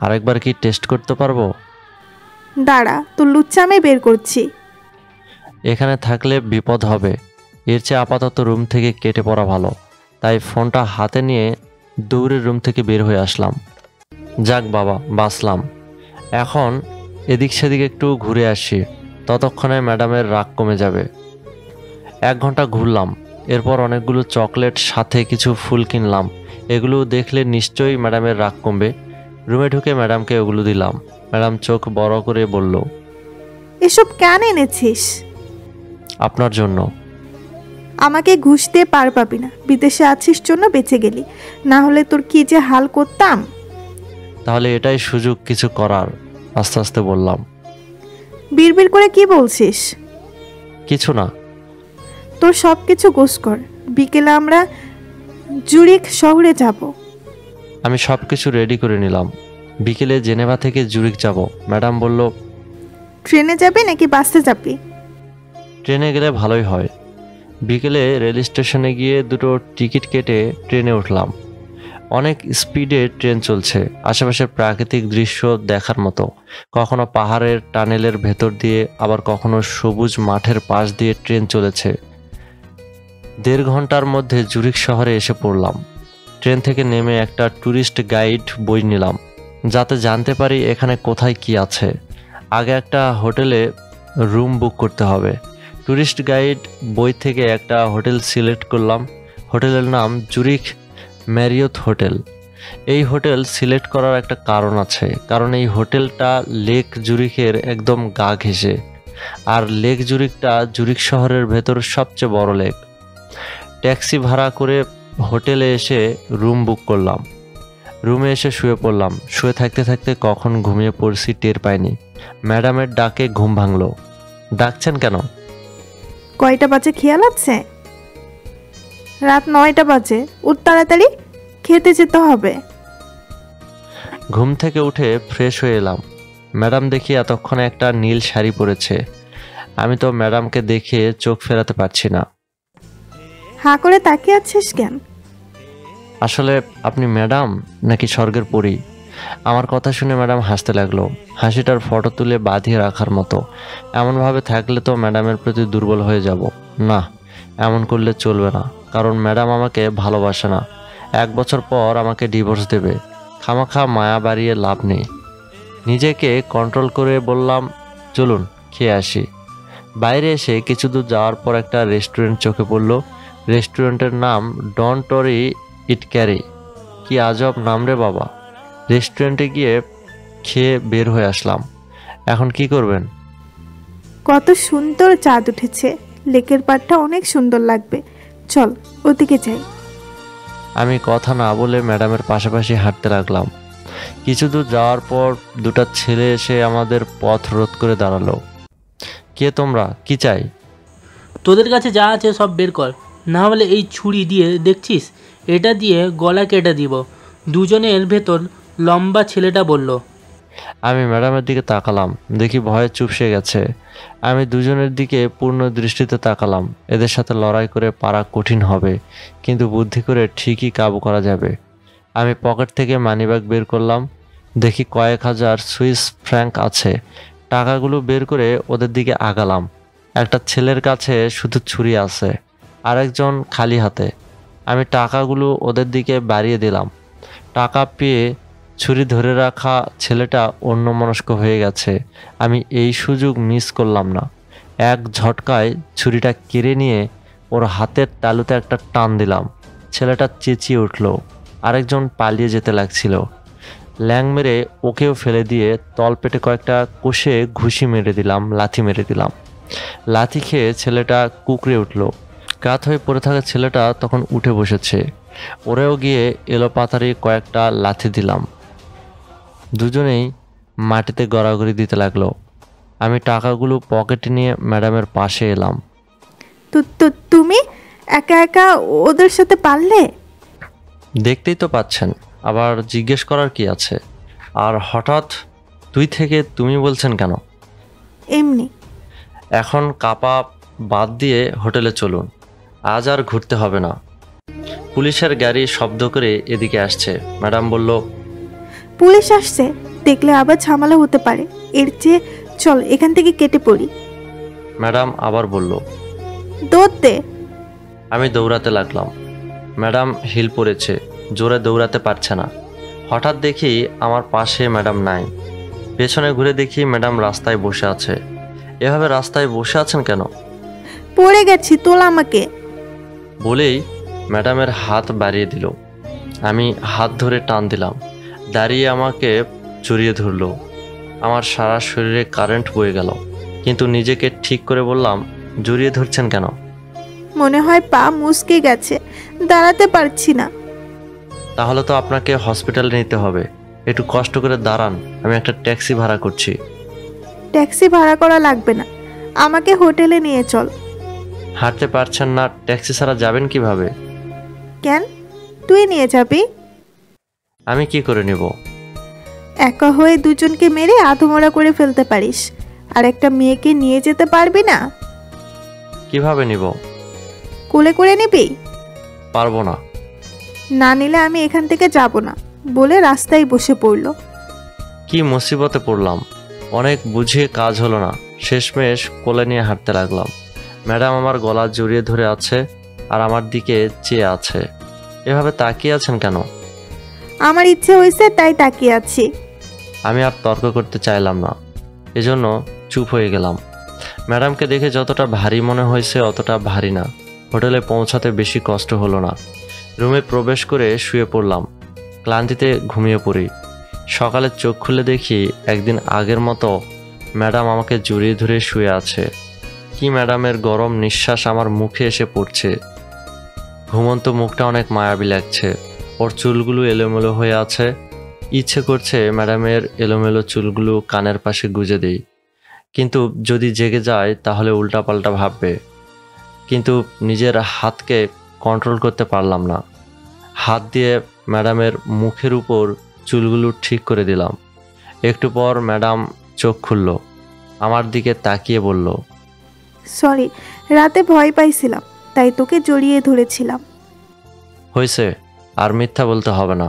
আরেকবার কি টেস্ট করতে পারবো? দাঁড়া, তোর লুচ্চামি বের করছি। এখানে থাকলে বিপদ হবে, এর চেয়ে আপাতত রুম থেকে কেটে পড়া ভালো। তাই ফোনটা হাতে নিয়ে দৌড়ে রুম থেকে বের হয়ে আসলাম। যাক বাবা, বাঁচলাম। এখন এদিক সেদিক একটু ঘুরে আসি, ততক্ষণে ম্যাডামের রাগ কমে যাবে। 1 ঘন্টা ঘুরলাম, এরপর অনেকগুলো চকলেট সাথে কিছু ফুল কিনলাম। এগুলো দেখলে নিশ্চয়ই ম্যাডামের রাগ কমবে। রুমে ঢুকে ম্যাডামকে ওগুলো দিলাম। ম্যাডাম চোখ বড় করে বলল, এসব কেন এনেছিস? আপনার জন্য। আমাকে ঘুষ দিয়ে পার পাবি না, বিদেশে আছিস জন্য বেঁচে গেলি, না হলে তোর কি যে হাল করতাম। তাহলে এটাই সুযোগ কিছু করার, আস্তে আস্তে বললাম। বিড়বিড় করে কি বলছিস? কিছু না। তোর সব কিছু গোছ কর, বিকেলে আমরা জুরিখ শহরে যাব। আমি সব কিছু রেডি করে নিলাম। বিকেলে জেনেভা থেকে জুরিখ যাব। ম্যাডাম বলল, ট্রেনে যাবি নাকি বাসে যাবি? ট্রেনে গেলে ভালোই হয়। বিকেলে রেল স্টেশনে গিয়ে দুটো টিকিট কেটে ট্রেনে উঠলাম। অনেক স্পিডে ট্রেন চলছে, আশেপাশের প্রাকৃতিক দৃশ্য দেখার মতো। কখনো পাহাড়ের টানেলের ভেতর দিয়ে, আবার কখনো সবুজ মাঠের পাশ দিয়ে ট্রেন চলেছে। 1.5 ঘন্টার মধ্যে জুরিখ শহরে এসে পড়লাম। ট্রেন থেকে নেমে একটা ট্যুরিস্ট গাইড বই নিলাম, যাতে জানতে পারি এখানে কোথায় কি আছে। আগে একটা হোটেলে রুম বুক করতে হবে। ট্যুরিস্ট গাইড বই থেকে একটা হোটেল সিলেক্ট করলাম। হোটেলের নাম জুরিখ ম্যারিয়ট হোটেল। এই হোটেল সিলেক্ট করার একটা কারণ আছে, কারণ এই হোটেলটা লেক জুরিখের একদম গা ঘেঁষে। আর লেক জুরিখটা জুরিখ শহরের ভেতর সবচেয়ে বড় লেক। ট্যাক্সি ভাড়া করে হোটেলে এসে রুম বুক করলাম। রুমে এসে শুয়ে পড়লাম। শুয়ে থাকতে থাকতে কখন ঘুমিয়ে পড়ছি টের পাইনি। ম্যাডামের ডাকে ঘুম ভাঙলো। ডাকছেন কেন? কয়টা বাজে খেয়াল আছে? রাত 9টা বাজে, উঠ তাড়াতাড়ি, খেতে যেতে হবে। ঘুম থেকে উঠে ফ্রেশ হয়ে এলাম। ম্যাডাম দেখি এতক্ষণে একটা নীল শাড়ি পরেছে। আমি তো ম্যাডামকে দেখে চোখ ফেরাতে পারছি না। হাঁ করে তাকিয়ে আছিস কেন? আসলে আপনি ম্যাডাম নাকি স্বর্গের পরী? আমার কথা শুনে ম্যাডাম হাসতে লাগলো। হাসিটার ফটো তুলে বাঁধিয়ে রাখার মতো। এমনভাবে থাকলে তো ম্যাডামের প্রতি দুর্বল হয়ে যাব। না, এমন করলে চলবে না, কারণ ম্যাডাম আমাকে ভালোবাসে না। 1 বছর পর আমাকে ডিভোর্স দেবে। খামাখা মায়া বাড়িয়ে লাভ নেই। নিজেকে কন্ট্রোল করে বললাম, চলুন খেয়ে আসি। বাইরে এসে কিছু দূর যাওয়ার পর একটা রেস্টুরেন্ট চোখে পড়ল। রেস্টুরেন্টের নাম ডন্ট ওয়ারি ইট ক্যারি। কি আজব নাম রে বাবা। রেস্টুরেন্টে গিয়ে খেয়ে বের হয়ে আসলাম। এখন কি করবেন? কত সুন্দর চাঁদ উঠেছে, লেকের পাড়টা অনেক সুন্দর লাগবে, চল ওদিকে যাই। আমি কথা না বলে ম্যাডামের পাশাপাশি হাঁটতে লাগলাম। কিছু দূর যাওয়ার পর দুটো ছেলে এসে আমাদের পথ রোধ করে দাঁড়ালো। কে তোমরা? কি চাই? তোদের কাছে যা আছে সব বের কর, না হলে এই ছুরি দিয়ে দেখছিস এটা দিয়ে গলা কেটে দিব। দুজনের ভেতর লম্বা ছেলেটা বলল। আমি ম্যাডামের দিকে তাকালাম, দেখি ভয়ে চুপসে গেছে। আমি দুজনের দিকে পূর্ণ দৃষ্টিতে তাকালাম। এদের সাথে লড়াই করে পারা কঠিন হবে, কিন্তু বুদ্ধি করে ঠিকই কাবু করা যাবে। আমি পকেট থেকে মানিব্যাগ বের করলাম, দেখি কয়েক হাজার সুইস ফ্র্যাঙ্ক আছে। টাকাগুলো বের করে ওদের দিকে আগালাম। একটা ছেলের কাছে শুধু ছুরি আছে, আরেকজন খালি হাতে। আমি টাকাগুলো ওদের দিকে বাড়িয়ে দিলাম। টাকা পেয়ে ছুরি ধরে রাখা ছেলেটা অন্যমনস্ক হয়ে গেছে। আমি এই সুযোগ মিস করলাম না। এক ঝটকায় ছুরিটা কেড়ে নিয়ে ওর হাতের তালুতে একটা টান দিলাম। ছেলেটা চেঁচিয়ে উঠল। আরেকজন পালিয়ে যেতে লাগছিল। ল্যাং মেরে ওকেও ফেলে দিয়ে তলপেটে কয়েকটা কষে ঘুষি মেরে দিলাম, লাথি মেরে দিলাম। লাথি খেয়ে ছেলেটা কুকড়ে উঠল। কাত হয়ে পড়ে থাকা ছেলেটা তখন উঠে বসেছে। ওরেও গিয়ে এলোপাতাড়ি কয়েকটা লাথি দিলাম। দুজনেই মাটিতে গড়াগড়ি দিতে লাগলো। আমি টাকাগুলো পকেটে নিয়ে ম্যাডামের পাশে এলাম। তুমি একা একা ওদের সাথে পারলে? দেখতেই তো পাচ্ছেন, আবার জিজ্ঞেস করার কি আছে? আর হঠাৎ তুই থেকে তুমি বলছেন কেন? এমনি। এখন কাপা বাদ দিয়ে হোটেলে চলুন, আজ আর ঘুরতে হবে না। পুলিশের গাড়ি শব্দ করে এদিকে আসছে। ম্যাডাম বলল, পুলিশ আসছে, দেখলে আবার ঝামেলা হতে পারে, এর চেয়ে চল এখান থেকে কেটে পড়ি। ম্যাডাম আবার বলল, দৌড় দে। আমি দৌড়াতে লাগলাম। ম্যাডাম হিল পড়েছে, জোরে দৌড়াতে পারছে না। হঠাৎ দেখি আমার পাশে ম্যাডাম নাই। পেছনে ঘুরে দেখি ম্যাডাম রাস্তায় বসে আছে। এভাবে রাস্তায় বসে আছেন কেন? পড়ে গেছি, তোল আমাকে। বলেই ম্যাডামের হাত বাড়িয়ে দিল। আমি হাত ধরে টান দিলাম। দাঁড়িয়ে আমাকে জড়িয়ে ধরলো। আমার সারা শরীরে কারেন্ট বয়ে গেল, কিন্তু নিজেকে ঠিক করে বললাম, জড়িয়ে ধরছেন কেন? মনে হয় পা মুচকে গেছে, দাঁড়াতে পারছি না। তাহলে তো আপনাকে হসপিটালে নিতে হবে। একটু কষ্ট করে দাঁড়ান, আমি একটা ট্যাক্সি ভাড়া করছি। ট্যাক্সি ভাড়া করা লাগবে না, আমাকে হোটেলে নিয়ে চল। হাঁটতে পারছেন না, ট্যাক্সি ছাড়া যাবেন কিভাবে? কেন, তুই নিয়ে যাবি? আমি কি করে নেব? একা হয়ে দুজনকে মেরে আধমরা করে ফেলতে পারিস, আর একটা মেয়েকে নিয়ে যেতে পারবি না? কিভাবে নিব? কোলে করে নিবি? পারবো না। না নিলে আমি এখান থেকে যাব না বলে রাস্তায় বসে পড়ল। কি মুসিবতে পড়লাম। অনেক বুঝিয়ে কাজ হলো না। শেষমেশ কোলে নিয়ে হাঁটতে লাগলাম। ম্যাডাম আমার গলা জড়িয়ে ধরে আছে আর আমার দিকে চেয়ে আছে। এভাবে তাকিয়ে আছেন কেন? আমার ইচ্ছে হয়েছে তাই তাকিয়ে আছি। আমি আর তর্ক করতে চাইলাম না, এজন্য চুপ হয়ে গেলাম। ম্যাডামকে দেখে যতটা ভারী মনে হয়েছে অতটা ভারী না। হোটেলে পৌঁছাতে বেশি কষ্ট হলো না। রুমে প্রবেশ করে শুয়ে পড়লাম। ক্লান্তিতে ঘুমিয়ে পড়ি। সকালে চোখ খুলে দেখি একদিন আগের মতো ম্যাডাম আমাকে জড়িয়ে ধরে শুয়ে আছে। কি ম্যাডামের গরম নিঃশ্বাস আমার মুখে এসে পড়ছে। ঘুমন্ত মুখটা অনেক মায়াবী লাগছে। ওর চুলগুলো এলোমেলো হয়ে আছে। ইচ্ছে করছে ম্যাডামের এলোমেলো চুলগুলো কানের পাশে গুজে দেই, কিন্তু যদি জেগে যায় তাহলে উল্টাপাল্টা ভাববে। কিন্তু নিজের হাতকে কন্ট্রোল করতে পারলাম না। হাত দিয়ে ম্যাডামের মুখের উপর চুলগুলো ঠিক করে দিলাম। একটু পর ম্যাডাম চোখ খুলল, আমার দিকে তাকিয়ে বলল, সরি, রাতে ভয় পাইছিলাম, তাই তোকে জড়িয়ে ধরেছিলাম। হয়েছে, আর মিথ্যা বলতে হবে না।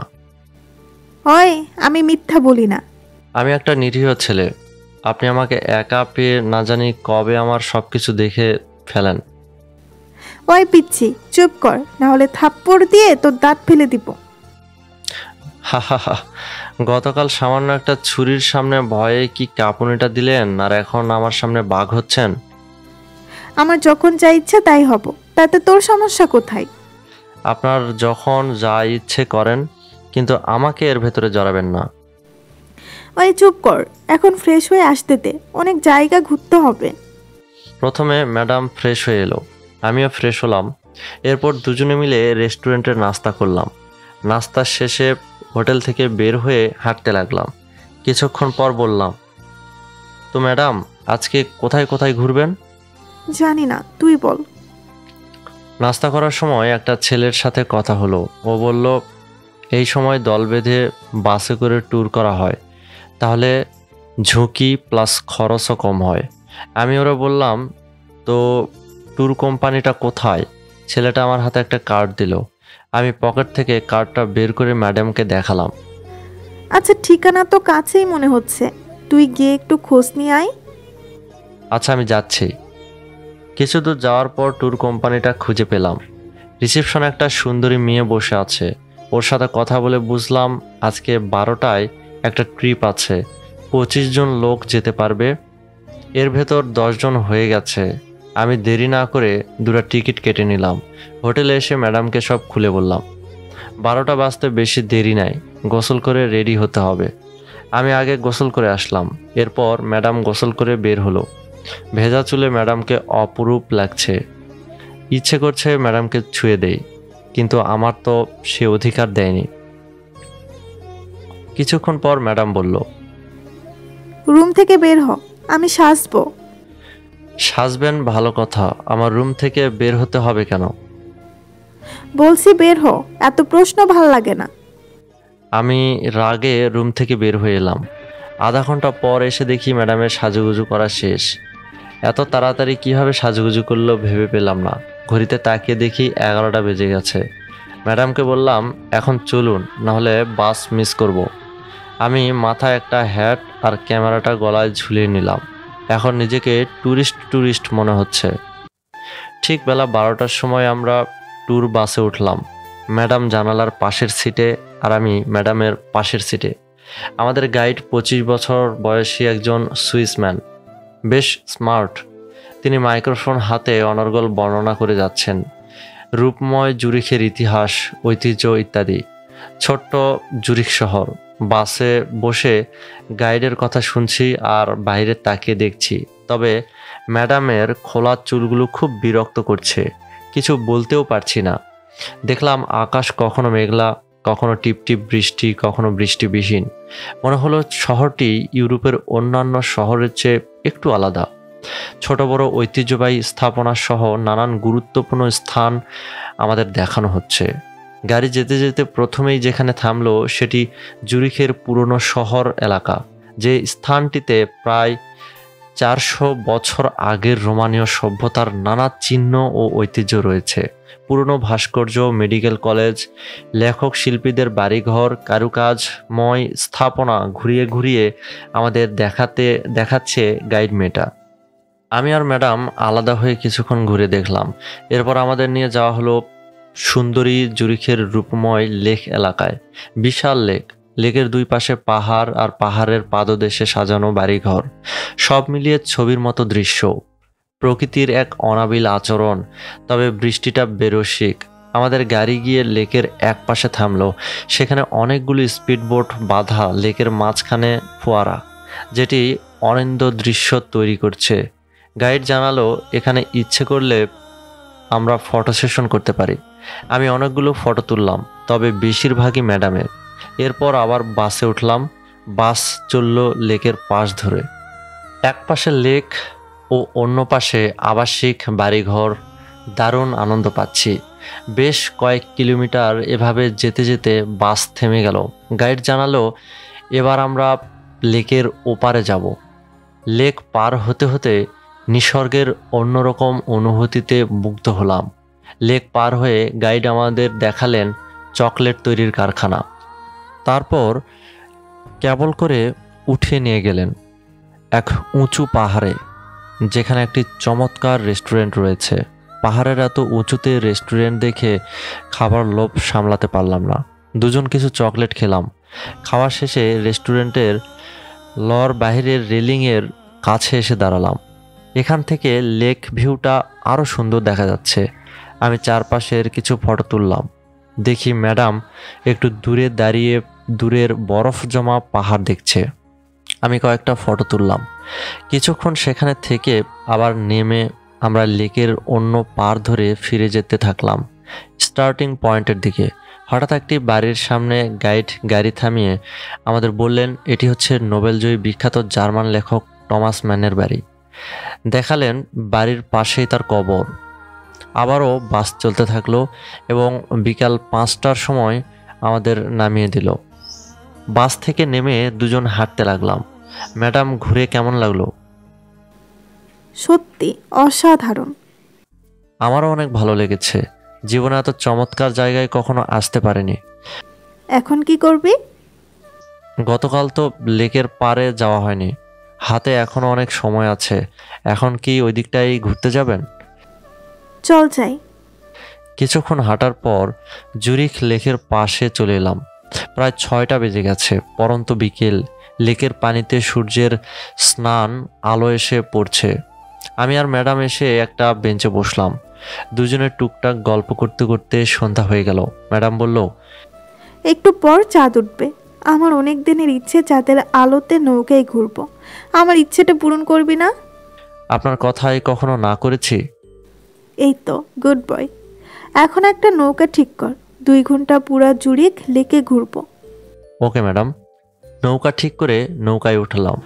ওই, আমি মিথ্যা বলি না। আমি একটা নিরীহ ছেলে, আপনি আমাকে একা পেয়ে না জানি কবে আমার সব কিছু দেখে ফেলেন। ওই পিচ্ছি, চুপ কর, না হলে থাপ্পড় দিয়ে তোর দাঁত ফেলে দিব। হা হা হা, গতকাল সামান্য একটা ছুরির সামনে ভয়ে কি কাঁপুনিটা দিলেন, আর এখন আমার সামনে বাঘ হচ্ছেন। আমার যখন যা ইচ্ছা তাই হব, তাতে তোর সমস্যা কোথায়? আপনার যখন যা ইচ্ছে করেন, কিন্তু আমাকে এর ভেতরে জড়াবেন না। ওই চুপ কর, এখন ফ্রেশ হয়ে আসতে দে, অনেক জায়গা ঘুরতে হবে। প্রথমে ম্যাডাম ফ্রেশ হয়ে এলো, আমিও ফ্রেশ হলাম। এরপর দুজনে মিলে রেস্টুরেন্টের নাস্তা করলাম। নাস্তার শেষে হোটেল থেকে বের হয়ে হাঁটতে লাগলাম। কিছুক্ষণ পর বললাম, তো ম্যাডাম, আজকে কোথায় কোথায় ঘুরবেন? জানি না, তুই বল। নাস্তা করার সময় একটা ছেলের সাথে কথা হলো। ও বলল, এই সময় দল বেঁধে বাসে করে ট্যুর করা হয়, তাহলে ঝুঁকি প্লাস খরচও কম হয়। আমি ওরা বললাম, তো ট্যুর কোম্পানিটা কোথায়? ছেলেটা আমার হাতে একটা কার্ড দিল। আমি পকেট থেকে কার্ডটা বের করে ম্যাডামকে দেখালাম। আচ্ছা, ঠিকানা তো কাছেই মনে হচ্ছে, তুই গিয়ে একটু খোঁজ নিয়ে আয়। আচ্ছা, আমি যাচ্ছি। কিছু দূর যাওয়ার পর ট্যুর কোম্পানিটা খুঁজে পেলাম। রিসেপশনে একটা সুন্দরী মেয়ে বসে আছে। ওর সাথে কথা বলে বুঝলাম আজকে 12টায় একটা ট্রিপ আছে, 25 জন লোক যেতে পারবে। এর ভেতর 10 জন হয়ে গেছে। আমি দেরি না করে 2টা টিকিট কেটে নিলাম। হোটেলে এসে ম্যাডামকে সব খুলে বললাম। 12টা বাজতে বেশি দেরি নাই, গোসল করে রেডি হতে হবে। আমি আগে গোসল করে আসলাম। এরপর ম্যাডাম গোসল করে বের হলো। ভেজা চুলে ম্যাডামকে অপরূপ লাগছে। ইচ্ছে করছে ম্যাডামকে ছুঁয়ে দেই, কিন্তু আমার তো সে অধিকার দেয়নি। কিছুক্ষণ পর ম্যাডাম বলল, রুম থেকে বের হ, আমি সাজবো। সাজবেন ভালো কথা, আমার রুম থেকে বের হতে হবে কেন? বলছি বের হ, এত প্রশ্ন ভাল লাগে না। আমি রাগে রুম থেকে বের হয়ে এলাম। আধা ঘন্টা পর এসে দেখি ম্যাডামের সাজুগুজু করা শেষ। এত তাড়াতাড়ি কিভাবে সাজুগুজু করলো ভেবে পেলাম না। ঘড়িতে তাকিয়ে দেখি 11টা বেজে গেছে। ম্যাডামকে বললাম, এখন চলুন, নাহলে বাস মিস করব। আমি মাথায় একটা হ্যাট আর ক্যামেরাটা গলায় ঝুলিয়ে নিলাম। এখন নিজেকে ট্যুরিস্ট মনে হচ্ছে। ঠিক বেলা 12টার সময় আমরা ট্যুর বাসে উঠলাম। ম্যাডাম জানালার পাশের সিটে আর আমি ম্যাডামের পাশের সিটে। আমাদের গাইড 25 বছর বয়সী একজন সুইসম্যান, বেশ স্মার্ট। তিনি মাইক্রোফোন হাতে অনর্গল বর্ণনা করে যাচ্ছেন রূপময় জুরিখের ইতিহাস, ঐতিহ্য ইত্যাদি। ছোট্ট জুরিখ শহর। বাসে বসে গাইডের কথা শুনছি আর বাইরে তাকিয়ে দেখছি। তবে ম্যাডামের খোলা চুলগুলো খুব বিরক্ত করছে, কিছু বলতেও পারছি না। দেখলাম আকাশ কখনো মেঘলা, কখনো টিপটিপ বৃষ্টি, কখনো বৃষ্টিবিহীন। মনে হলো শহরটি ইউরোপের অন্যান্য শহরের চেয়ে একটু আলাদা। ছোট বড় ঐতিহ্যবাহী স্থাপনা সহ নানান গুরুত্বপূর্ণ স্থান আমাদের দেখানো হচ্ছে। গাড়ি যেতে যেতে প্রথমেই যেখানে থামলো সেটি জুরিখের পুরনো শহর এলাকা, যে স্থানটিতে প্রায় 400 বছর আগের রোমানীয় সভ্যতার নানা চিহ্ন ও ঐতিহ্য রয়েছে। পুরনো ভাস্কর্য, মেডিকেল কলেজ, লেখক শিল্পীদের বাড়িঘর, কারুকাজময় স্থাপনা ঘুরিয়ে ঘুরিয়ে আমাদের দেখাচ্ছে গাইড মেয়েটা। আমি আর ম্যাডাম আলাদা হয়ে কিছুক্ষণ ঘুরে দেখলাম। এরপর আমাদের নিয়ে যাওয়া হলো সুন্দরী জুরিখের রূপময় লেক এলাকায়। বিশাল লেক, লেকের দুই পাশে পাহাড় আর পাহাড়ের পাদদেশে সাজানো বাড়িঘর, সব মিলিয়ে ছবির মতো দৃশ্য। প্রকৃতির এক অনাবিল আচরণ। তবে বৃষ্টিটা বেরসিক। আমাদের গাড়ি গিয়ে লেকের এক পাশে থামলো। সেখানে অনেকগুলো স্পিডবোট বাঁধা, লেকের মাঝখানে ফোয়ারা, যেটি অনিন্দ দৃশ্য তৈরি করছে। গাইড জানালো এখানে ইচ্ছে করলে আমরা ফটো সেশন করতে পারি। আমি অনেকগুলো ফটো তুললাম, তবে বেশিরভাগই ম্যাডামের। এরপর আবার বাসে উঠলাম। বাস চলল লেকের পাশ ধরে। এক পাশে লেক ও অন্য পাশে আবাসিক বাড়িঘর। দারুণ আনন্দ পাচ্ছি। বেশ কয়েক কিলোমিটার এভাবে যেতে যেতে বাস থেমে গেল। গাইড জানালো এবার আমরা লেকের ওপারে যাব। লেক পার হতে হতে নিসর্গের অন্যরকম অনুভূতিতে মুগ্ধ হলাম। লেক পার হয়ে গাইড আমাদের দেখালেন চকলেট তৈরির কারখানা। তারপর কেবল করে উঠিয়ে নিয়ে গেলেন এক উঁচু পাহাড়ে, যেখানে একটি চমৎকার রেস্টুরেন্ট রয়েছে। পাহাড়ের এত উঁচুতে রেস্টুরেন্ট দেখে খাবার লোভ সামলাতে পারলাম না। দুজন কিছু চকলেট খেলাম। খাওয়া শেষে রেস্টুরেন্টের লর বাহিরের রেলিংয়ের কাছে এসে দাঁড়ালাম। এখান থেকে লেক ভিউটা আরও সুন্দর দেখা যাচ্ছে। আমি চারপাশের কিছু ফটো তুললাম। দেখি ম্যাডাম একটু দূরে দাঁড়িয়ে দূরের বরফ জমা পাহাড় দেখছে। আমি কয়েকটা ফটো তুললাম। কিছুক্ষণ সেখানে থেকে আবার নেমে আমরা লেকের অন্য পার ধরে ফিরে যেতে থাকলাম স্টার্টিং পয়েন্টের দিকে। হঠাৎ একটি বাড়ির সামনে গাইড গাড়ি থামিয়ে আমাদের বললেন এটি হচ্ছে নোবেলজয়ী বিখ্যাত জার্মান লেখক টমাস ম্যানের বাড়ি। দেখালেন বাড়ির পাশেই তার কবর। আবারও বাস চলতে থাকলো এবং বিকাল 5টার সময় আমাদের নামিয়ে দিল। বাস থেকে নেমে দুজন হাঁটতে লাগলাম। ম্যাডাম, ঘুরে কেমন লাগলো? সত্যি অসাধারণ। আমারও অনেক ভালো লেগেছে। জীবনে এত চমৎকার জায়গায় কখনো আসতে পারিনি। এখন কি করবি? গতকাল তো লেকের পাড়ে যাওয়া হয়নি, হাতে এখনো অনেক সময় আছে। এখন কি ওই দিকটাই ঘুরতে যাবেন? চল যাই। কিছুক্ষণ হাঁটার পর জুরিখ লেকের পাশে চলে এলাম। প্রায় 6টা বেজে গেছে, পরন্ত বিকেল। লেকের পানিতে সূর্যের স্নান আলো এসে পড়ছে। আমি আর ম্যাডাম এসে একটা বেঞ্চে বসলাম। দুজনে টুকটাক গল্প করতে করতে সন্ধ্যা হয়ে গেল। ম্যাডাম বলল, একটু পর চাঁদ উঠবে। আমার অনেক দিনের ইচ্ছে চাঁদের আলোতে নৌকায় ঘুরবো। আমার ইচ্ছেটা পূরণ করবি না? আপনার কথাই কখনো না করেছি? এই তো গুড বয়। এখন একটা নৌকা ঠিক কর, 2 ঘন্টা পুরা জুড়ে লেকে ঘুরবো। Okay madam. নৌকা ঠিক করে নৌকায় উঠলাম।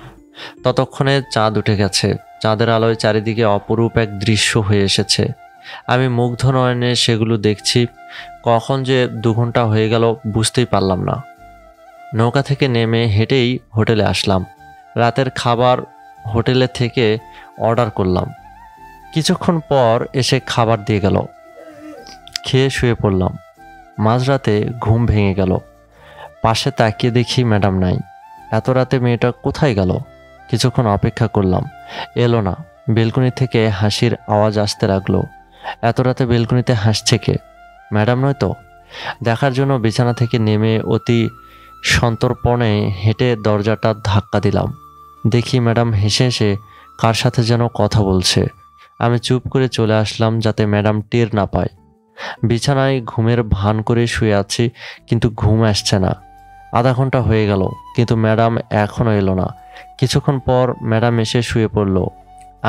ততক্ষণে চাঁদ উঠে গেছে। চাঁদের আলোয় চারিদিকে অপরূপ এক দৃশ্য হয়ে এসেছে। আমি মুগ্ধ নয়নে সেগুলো দেখছি। কখন যে 2 ঘন্টা হয়ে গেল বুঝতেই পারলাম না। নৌকা থেকে নেমে হেঁটেই হোটেলে আসলাম। রাতের খাবার হোটেলে থেকে অর্ডার করলাম। কিছুক্ষণ পর এসে খাবার দিয়ে গেল। খেয়ে শুয়ে পড়লাম। মাঝরাতে ঘুম ভেঙে গেল। পাশে তাকিয়ে দেখি ম্যাডাম নাই। এত রাতে মেয়েটা কোথায় গেল? কিছুক্ষণ অপেক্ষা করলাম, এলো না। বেলকনি থেকে হাসির আওয়াজ আসতে লাগলো। এত রাতে বেলকনিতে হাসছে কে? ম্যাডাম নয় তো? দেখার জন্য বিছানা থেকে নেমে অতি সন্তর্পণে হেঁটে দরজাটা ধাক্কা দিলাম। দেখি ম্যাডাম হেসে হেসে কার সাথে যেন কথা বলছে। আমি চুপ করে চলে আসলাম যাতে ম্যাডাম টের না পায়। বিছানায় ঘুমের ভান করে শুয়ে আছি, কিন্তু ঘুম আসছে না। আধা ঘন্টা হয়ে গেল, কিন্তু ম্যাডাম এখনও এলো না। কিছুক্ষণ পর ম্যাডাম এসে শুয়ে পড়ল।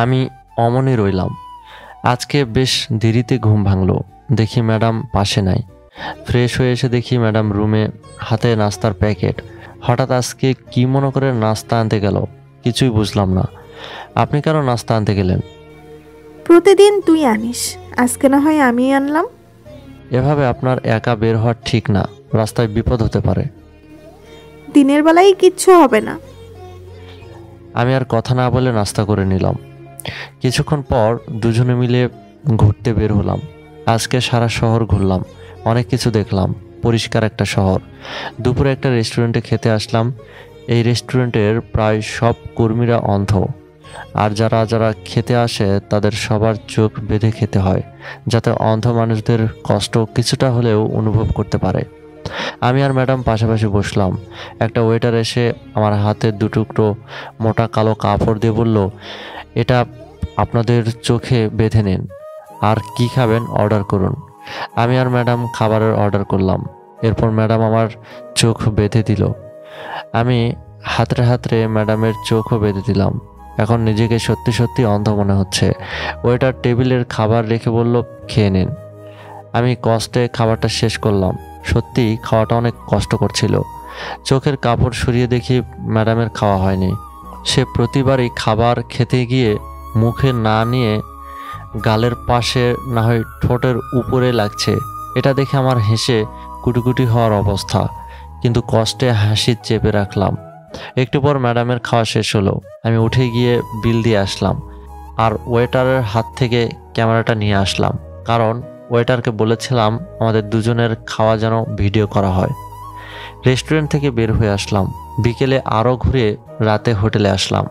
আমি অমনই রইলাম। আজকে বেশ দেরিতে ঘুম ভাঙলো। দেখি ম্যাডাম পাশে নাই। ফ্রেশ হয়ে এসে দেখি ম্যাডাম রুমে, হাতে নাস্তার প্যাকেট। হঠাৎ আজকে কি মনে করে নাস্তা আনতে গেল কিছুই বুঝলাম না। আপনি কেন নাস্তা আনতে গেলেন? প্রতিদিন তুই আনিস, আজকে না হয় আমি আনলাম। এভাবে আপনার একা বের হওয়া ঠিক না, রাস্তায় বিপদ হতে পারে। দিনের বেলায় কিচ্ছু হবে না। আমি আর কথা না বলে নাস্তা করে নিলাম। কিছুক্ষণ পর দুজনে মিলে ঘুরতে বের হলাম। আজকে সারা শহর ঘুরলাম, অনেক কিছু দেখলাম। পরিষ্কার একটা শহর। দুপুরে একটা রেস্টুরেন্টে খেতে আসলাম। এই রেস্টুরেন্টের প্রায় সব কর্মীরা অন্ধ, আর যারা যারা খেতে আসে তাদের সবার চোখ বেঁধে খেতে হয়, যাতে অন্ধ মানুষদের কষ্ট কিছুটা হলেও অনুভব করতে পারে। আমি আর ম্যাডাম পাশাপাশি বসলাম। একটা ওয়েটার এসে আমার হাতে 2 টুকরো মোটা কালো কাপড় দিয়ে বলল, এটা আপনাদের চোখে বেঁধে নিন, আর কি খাবেন অর্ডার করুন। আমি আর ম্যাডাম খাবারের অর্ডার করলাম। এরপর ম্যাডাম আমার চোখ বেঁধে দিল। আমি হাতড়ে হাতড়ে ম্যাডামের চোখও বেঁধে দিলাম। এখন নিজেকে সত্যি সত্যি অন্ধ মনে হচ্ছে। ওয়েটার টেবিলের খাবার রেখে বলল, খেয়ে নিন। আমি কষ্টে খাবারটা শেষ করলাম। সত্যি খাওয়াটা অনেক কষ্ট করছিল। চোখের কাপড় সরিয়ে দেখি ম্যাডামের খাওয়া হয়নি। সে প্রতিবারই খাবার খেতে গিয়ে মুখে না নিয়ে গালের পাশে না হয় ঠোঁটের উপরে লাগছে। এটা দেখে আমার হেসে কুটিকুটি হওয়ার অবস্থা, কিন্তু কষ্টে হাসি চেপে রাখলাম। একটু পর ম্যাডামের খাওয়া শেষ হলো। আমি উঠে গিয়ে বিল দিয়ে আসলাম আর ওয়েটারের হাত থেকে ক্যামেরাটা নিয়ে আসলাম, কারণ ওয়েটারকে বলেছিলাম আমাদের দুজনের খাওয়া যেন ভিডিও করা হয়। রেস্টুরেন্ট থেকে বের হয়ে আসলাম। বিকেলে আরও ঘুরে রাতে হোটেলে আসলাম।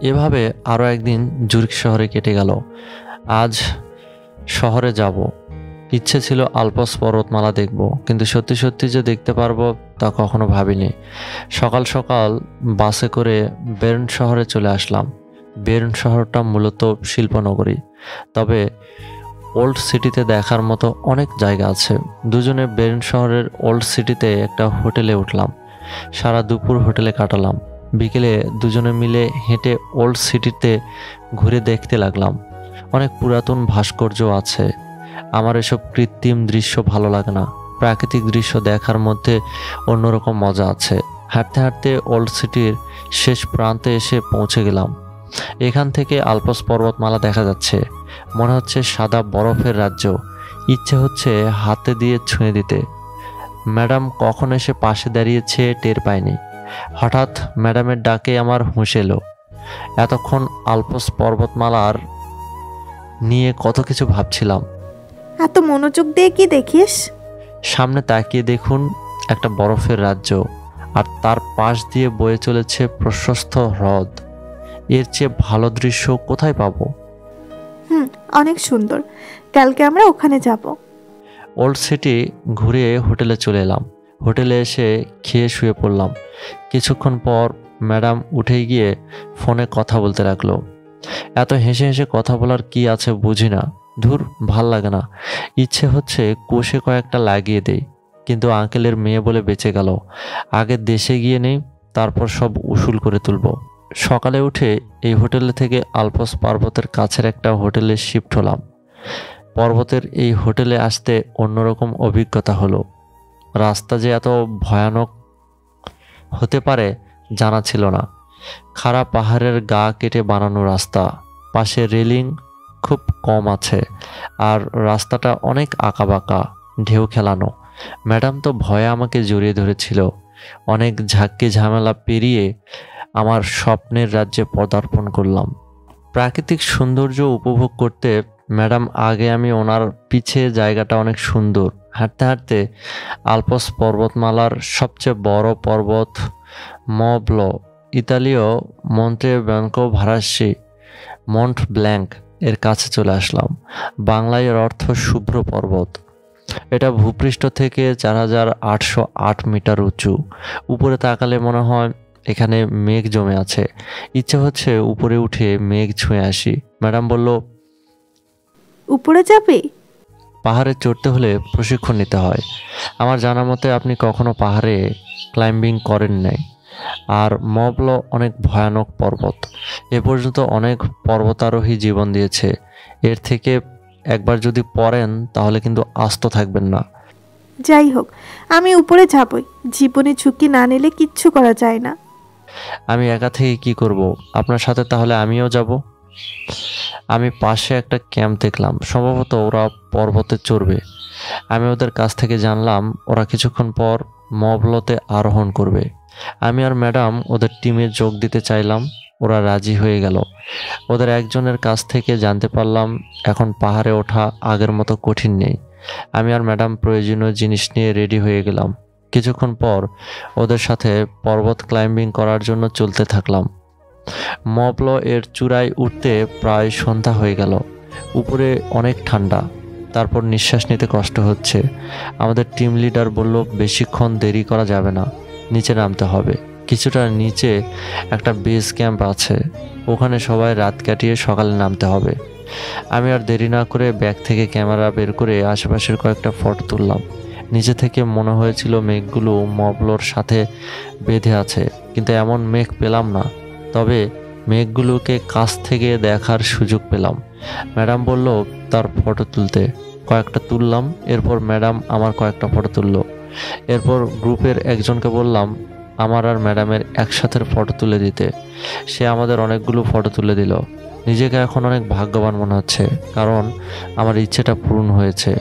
এভাবে আরও একদিন জুরিখ শহরে কেটে গেল। আজ শহরে যাব। ইচ্ছে ছিল আলপস পর্বতমালা দেখব, কিন্তু সত্যি সত্যি যে দেখতে পারবো তা কখনো ভাবিনি। সকাল সকাল বাসে করে বের্ন শহরে চলে আসলাম। বের্ন শহরটা মূলত শিল্পনগরী, তবে ওল্ড সিটিতে দেখার মতো অনেক জায়গা আছে। দুজনে বের্ন শহরের ওল্ড সিটিতে একটা হোটেলে উঠলাম। সারা দুপুর হোটেলে কাটালাম। বিকেলে দুজনে মিলে হেঁটে ওল্ড সিটিতে ঘুরে দেখতে লাগলাম। অনেক পুরাতন ভাস্কর্য আছে। আমার এসব কৃত্রিম দৃশ্য ভালো লাগে না। প্রাকৃতিক দৃশ্য দেখার মধ্যে অন্যরকম মজা আছে। হাঁটতে হাঁটতে ওল্ড সিটির শেষ প্রান্তে এসে পৌঁছে গেলাম। এখান থেকে আলপস পর্বতমালা দেখা যাচ্ছে। মনে হচ্ছে সাদা বরফের রাজ্য। ইচ্ছে হচ্ছে হাতে দিয়ে ছুঁয়ে দিতে। ম্যাডাম কখন এসে পাশে দাঁড়িয়েছে টের পাইনি। হঠাৎ ম্যাডামের ডাকে আমার হুঁশ এলো। এতক্ষণ আলপস পর্বতমালার নিয়ে কত কিছু ভাবছিলাম। এত মনোযোগ দিয়ে কি দেখিস? সামনে তাকিয়ে দেখুন একটা বরফের রাজ্য, আর তার পাশ দিয়ে বয়ে চলেছে প্রশস্ত হ্রদ। এর চেয়ে ভালো দৃশ্য কোথায় পাবো? অনেক সুন্দর। কালকে আমরা ওখানে যাব। ওল্ড সিটি ঘুরে হোটেলে চলে এলাম। হোটেলে এসে খেয়ে শুয়ে পড়লাম। কিছুক্ষণ পর ম্যাডাম উঠে গিয়ে ফোনে কথা বলতে লাগলো। এত হেসে হেসে কথা বলার কি আছে বুঝি না। ধুর, ভাল লাগে না। ইচ্ছে হচ্ছে কোষে কয়েকটা লাগিয়ে দেই, কিন্তু আঙ্কেলের মেয়ে বলে বেঁচে গেল। আগে দেশে গিয়ে নেই, তারপর সব উসুল করে তুলব। সকালে উঠে এই হোটেলে থেকে আলপস পর্বতের কাছের একটা হোটেলে শিফট হলাম। পর্বতের এই হোটেলে আসতে অন্যরকম অভিজ্ঞতা হলো। রাস্তা যে এত ভয়ানক হতে পারে জানা ছিল না। খাড়া পাহাড়ের গা কেটে বানানো রাস্তা, পাশে রেলিং খুব কম আছে, আর রাস্তাটা অনেক আঁকাবাঁকা, ঢেউ খেলানো। ম্যাডাম তো ভয়ে আমাকে জড়িয়ে ধরেছিল। অনেক ঝাঁকি ঝামেলা পেরিয়ে আমার স্বপ্নের রাজ্যে পদার্পণ করলাম। প্রাকৃতিক সৌন্দর্য উপভোগ করতে ম্যাডাম আগে, আমি ওনার পিছে। জায়গাটা অনেক সুন্দর। হাঁটতে হাঁটতে আলপস পর্বতমালার সবচেয়ে বড় পর্বত মব্ল, ইতালীয় মন্টে ব্যাঙ্কো ভারাসি, মন্ট ব্ল্যাঙ্ক এর কাছে চলে আসলাম। বাংলায় এর অর্থ শুভ্র পর্বত। এটা ভূপৃষ্ঠ থেকে 4808 মিটার উঁচু। উপরে তাকালে মনে হয় এখানে মেঘ জমে আছে। ইচ্ছে হচ্ছে উপরে উঠে মেঘ ছুঁয়ে আসি। ম্যাডাম বলল, উপরে যাবে? পাহাড়ে চড়তে হলে প্রশিক্ষণ নিতে হয়। আমার জানা মতে আপনি কখনো পাহাড়ে ক্লাইম্বিং করেন নাই। আর মবল অনেক ভয়ানক পর্বত। এ পর্যন্ত অনেক পর্বতারোহী জীবন দিয়েছে। এর থেকে একবার যদি পড়েন তাহলে কিন্তু আস্ত থাকবেন না। যাই হোক, আমি উপরে যাবই। জীবনে ঝুঁকি না নিলে কিচ্ছু করা যায় না। আমি একা থেকে কি করব? আপনার সাথে তাহলে আমিও যাব। আমি পাশে একটা ক্যাম্প দেখলাম। সম্ভবত ওরা পর্বতে চড়বে। আমি ওদের কাছ থেকে জানলাম ওরা কিছুক্ষণ পর মবলতে আরোহণ করবে। আমি আর ম্যাডাম ওদের টিমে যোগ দিতে চাইলাম। ওরা রাজি হয়ে গেল। ওদের একজনের কাছ থেকে জানতে পারলাম এখন পাহাড়ে ওঠা আগের মতো কঠিন নেই। আমি আর ম্যাডাম প্রয়োজনীয় জিনিস নিয়ে রেডি হয়ে গেলাম। কিছুক্ষণ পর ওদের সাথে পর্বত ক্লাইম্বিং করার জন্য চলতে থাকলাম। মবল এর চূড়ায় উঠতে প্রায় সন্ধ্যা হয়ে গেল। উপরে অনেক ঠান্ডা, তারপর নিঃশ্বাস নিতে কষ্ট হচ্ছে। আমাদের টিম লিডার বলল বেশিক্ষণ দেরি করা যাবে না, নিচে নামতে হবে। কিছুটা নিচে একটা বেস ক্যাম্প আছে, ওখানে সবাই রাত কাটিয়ে সকালে নামতে হবে। আমি আর দেরি না করে ব্যাগ থেকে ক্যামেরা বের করে আশেপাশের কয়েকটা ফটো তুললাম। নিচে থেকে মনে হয়েছিল মেঘগুলো মবলর সাথে বেঁধে আছে, কিন্তু এমন মেঘ পেলাম না। তবে মেঘগুলোকে কাছ থেকে দেখার সুযোগ পেলাম। ম্যাডাম বলল তার ফটো তুলতে। কয়েকটা তুললাম। এরপর ম্যাডাম আমার কয়েকটা ফটো তুললো। এরপর গ্রুপের একজনকে বললাম আমার আর ম্যাডামের একসাথে ফটো তুলে দিতে। সে আমাদের অনেকগুলো ফটো তুলে দিল। নিজেকে এখন অনেক ভাগ্যবান মনে হচ্ছে, কারণ আমার ইচ্ছেটা পূরণ হয়েছে।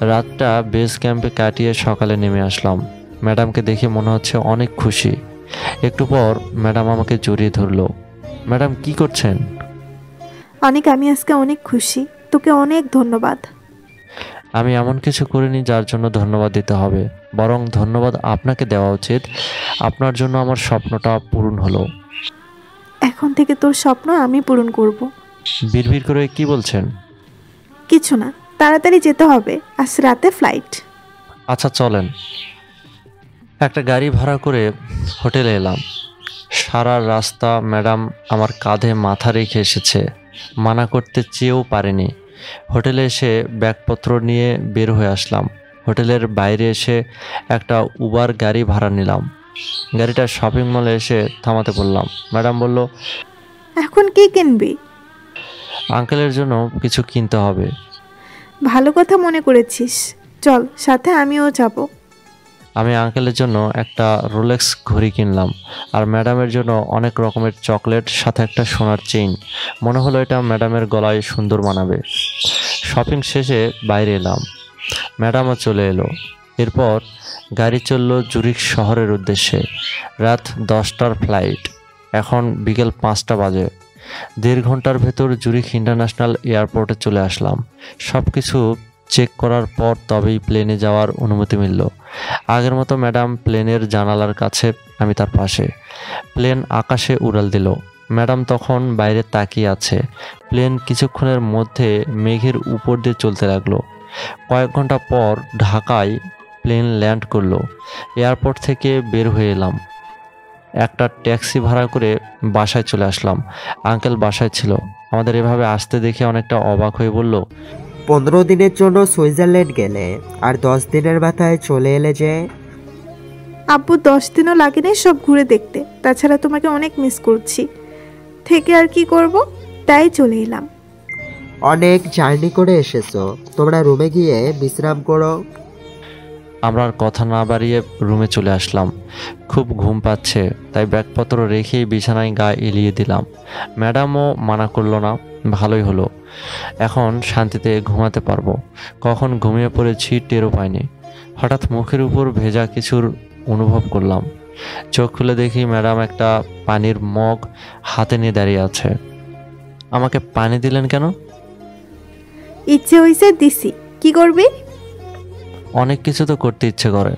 রাতটা বেস ক্যাম্পে কাটিয়ে সকালে নেমে আসলাম। ম্যাডামকে দেখে মনে হচ্ছে অনেক খুশি। একটু পর ম্যাডাম আমাকে জড়িয়ে ধরলো। ম্যাডাম কি করছেন? অনেক, আমি আজকে অনেক খুশি। তোকে অনেক ধন্যবাদ। আমি এমন কিছু করিনি যার জন্য ধন্যবাদ দিতে হবে, বরং ধন্যবাদ আপনাকে দেওয়া উচিত। আপনার জন্য আমার স্বপ্নটা পূরণ হলো। এখন থেকে তোর স্বপ্ন আমি পূরণ করব। বিড়বিড় করে কি বলছেন? কিছু না, তাড়াতাড়ি যেতে হবে, আজ রাতে ফ্লাইট। আচ্ছা চলেন। একটা গাড়ি ভাড়া করে হোটেলে এলাম। সারা রাস্তা ম্যাডাম আমার কাঁধে মাথা রেখে এসেছে, মানা করতে চেয়েও পারেনি। হোটেলে এসে ব্যাগপত্র নিয়ে বের হয়ে আসলাম। হোটেলের বাইরে এসে একটা উবার গাড়ি ভাড়া নিলাম। গাড়িটা শপিং মলে এসে থামাতে বললাম। ম্যাডাম বলল, এখন কি কিনবি? আঙ্কেলের জন্য কিছু কিনতে হবে। ভালো কথা মনে করেছিস, চল সাথে আমিও যাব। আমি আঙ্কেলের জন্য একটা রোলেক্স ঘড়ি কিনলাম, আর ম্যাডামের জন্য অনেক রকমের চকলেট, সাথে একটা সোনার চেইন। মনে হলো এটা ম্যাডামের গলায় সুন্দর মানাবে। শপিং শেষে বাইরে এলাম, ম্যাডামও চলে এলো। এরপর গাড়ি চলল জুরিখ শহরের উদ্দেশ্যে। রাত 10টার ফ্লাইট, এখন বিকেল 5টা বাজে। 1.5 ঘন্টার ভেতর জুরিখ ইন্টারন্যাশনাল এয়ারপোর্টে চলে আসলাম। সব কিছু চেক করার পর তবেই প্লেনে যাওয়ার অনুমতি মিলল। আগের মতো ম্যাডাম প্লেনের জানালার কাছে, আমি তার পাশে। প্লেন আকাশে উড়াল দিল। ম্যাডাম তখন বাইরে তাকিয়ে আছে। প্লেন কিছুক্ষণের মধ্যে মেঘের উপর দিয়ে চলতে লাগলো। কয়েক ঘন্টা পর ঢাকায় প্লেন ল্যান্ড করলো। এয়ারপোর্ট থেকে বের হয়ে এলাম। একটা ট্যাক্সি ভাড়া করে বাসায় চলে আসলাম। আঙ্কেল বাসায় ছিল। আমাদের এভাবে আসতে দেখে অনেকটা অবাক হয়ে বলল, 15 দিনের জন্য সুইজারল্যান্ড গেলে আর 10 দিনের মাথায় চলে এলে যে? আব্বু 10 দিনও লাগেনি সব ঘুরে দেখতে, তাছাড়া তোমাকে অনেক মিস করছি, থেকে আর কি করব, তাই চলে এলাম। অনেক জার্নি করে এসেছো, তোমরা রুমে গিয়ে বিশ্রাম করো। আমরা আর কথা না বাড়িয়ে রুমে চলে আসলাম। খুব ঘুম পাচ্ছে, তাই ব্যাগপত্র রেখেই বিছানায় গা এলিয়ে দিলাম। ম্যাডামও মানা করলো না, ভালোই হলো। এখন শান্তিতে ঘুমাতে পারবো। কখন ঘুমিয়ে পড়েছি টেরও পাইনি। হঠাৎ মুখের উপর ভেজা কিছুর অনুভব করলাম। চোখ খুলে দেখি ম্যাডাম একটা পানির মগ হাতে নিয়ে দাঁড়িয়ে আছে। আমাকে পানি দিলেন কেন? ইচ্ছে হইছে দিছি, কি করবি? অনেক কিছু তো করতে ইচ্ছে করে।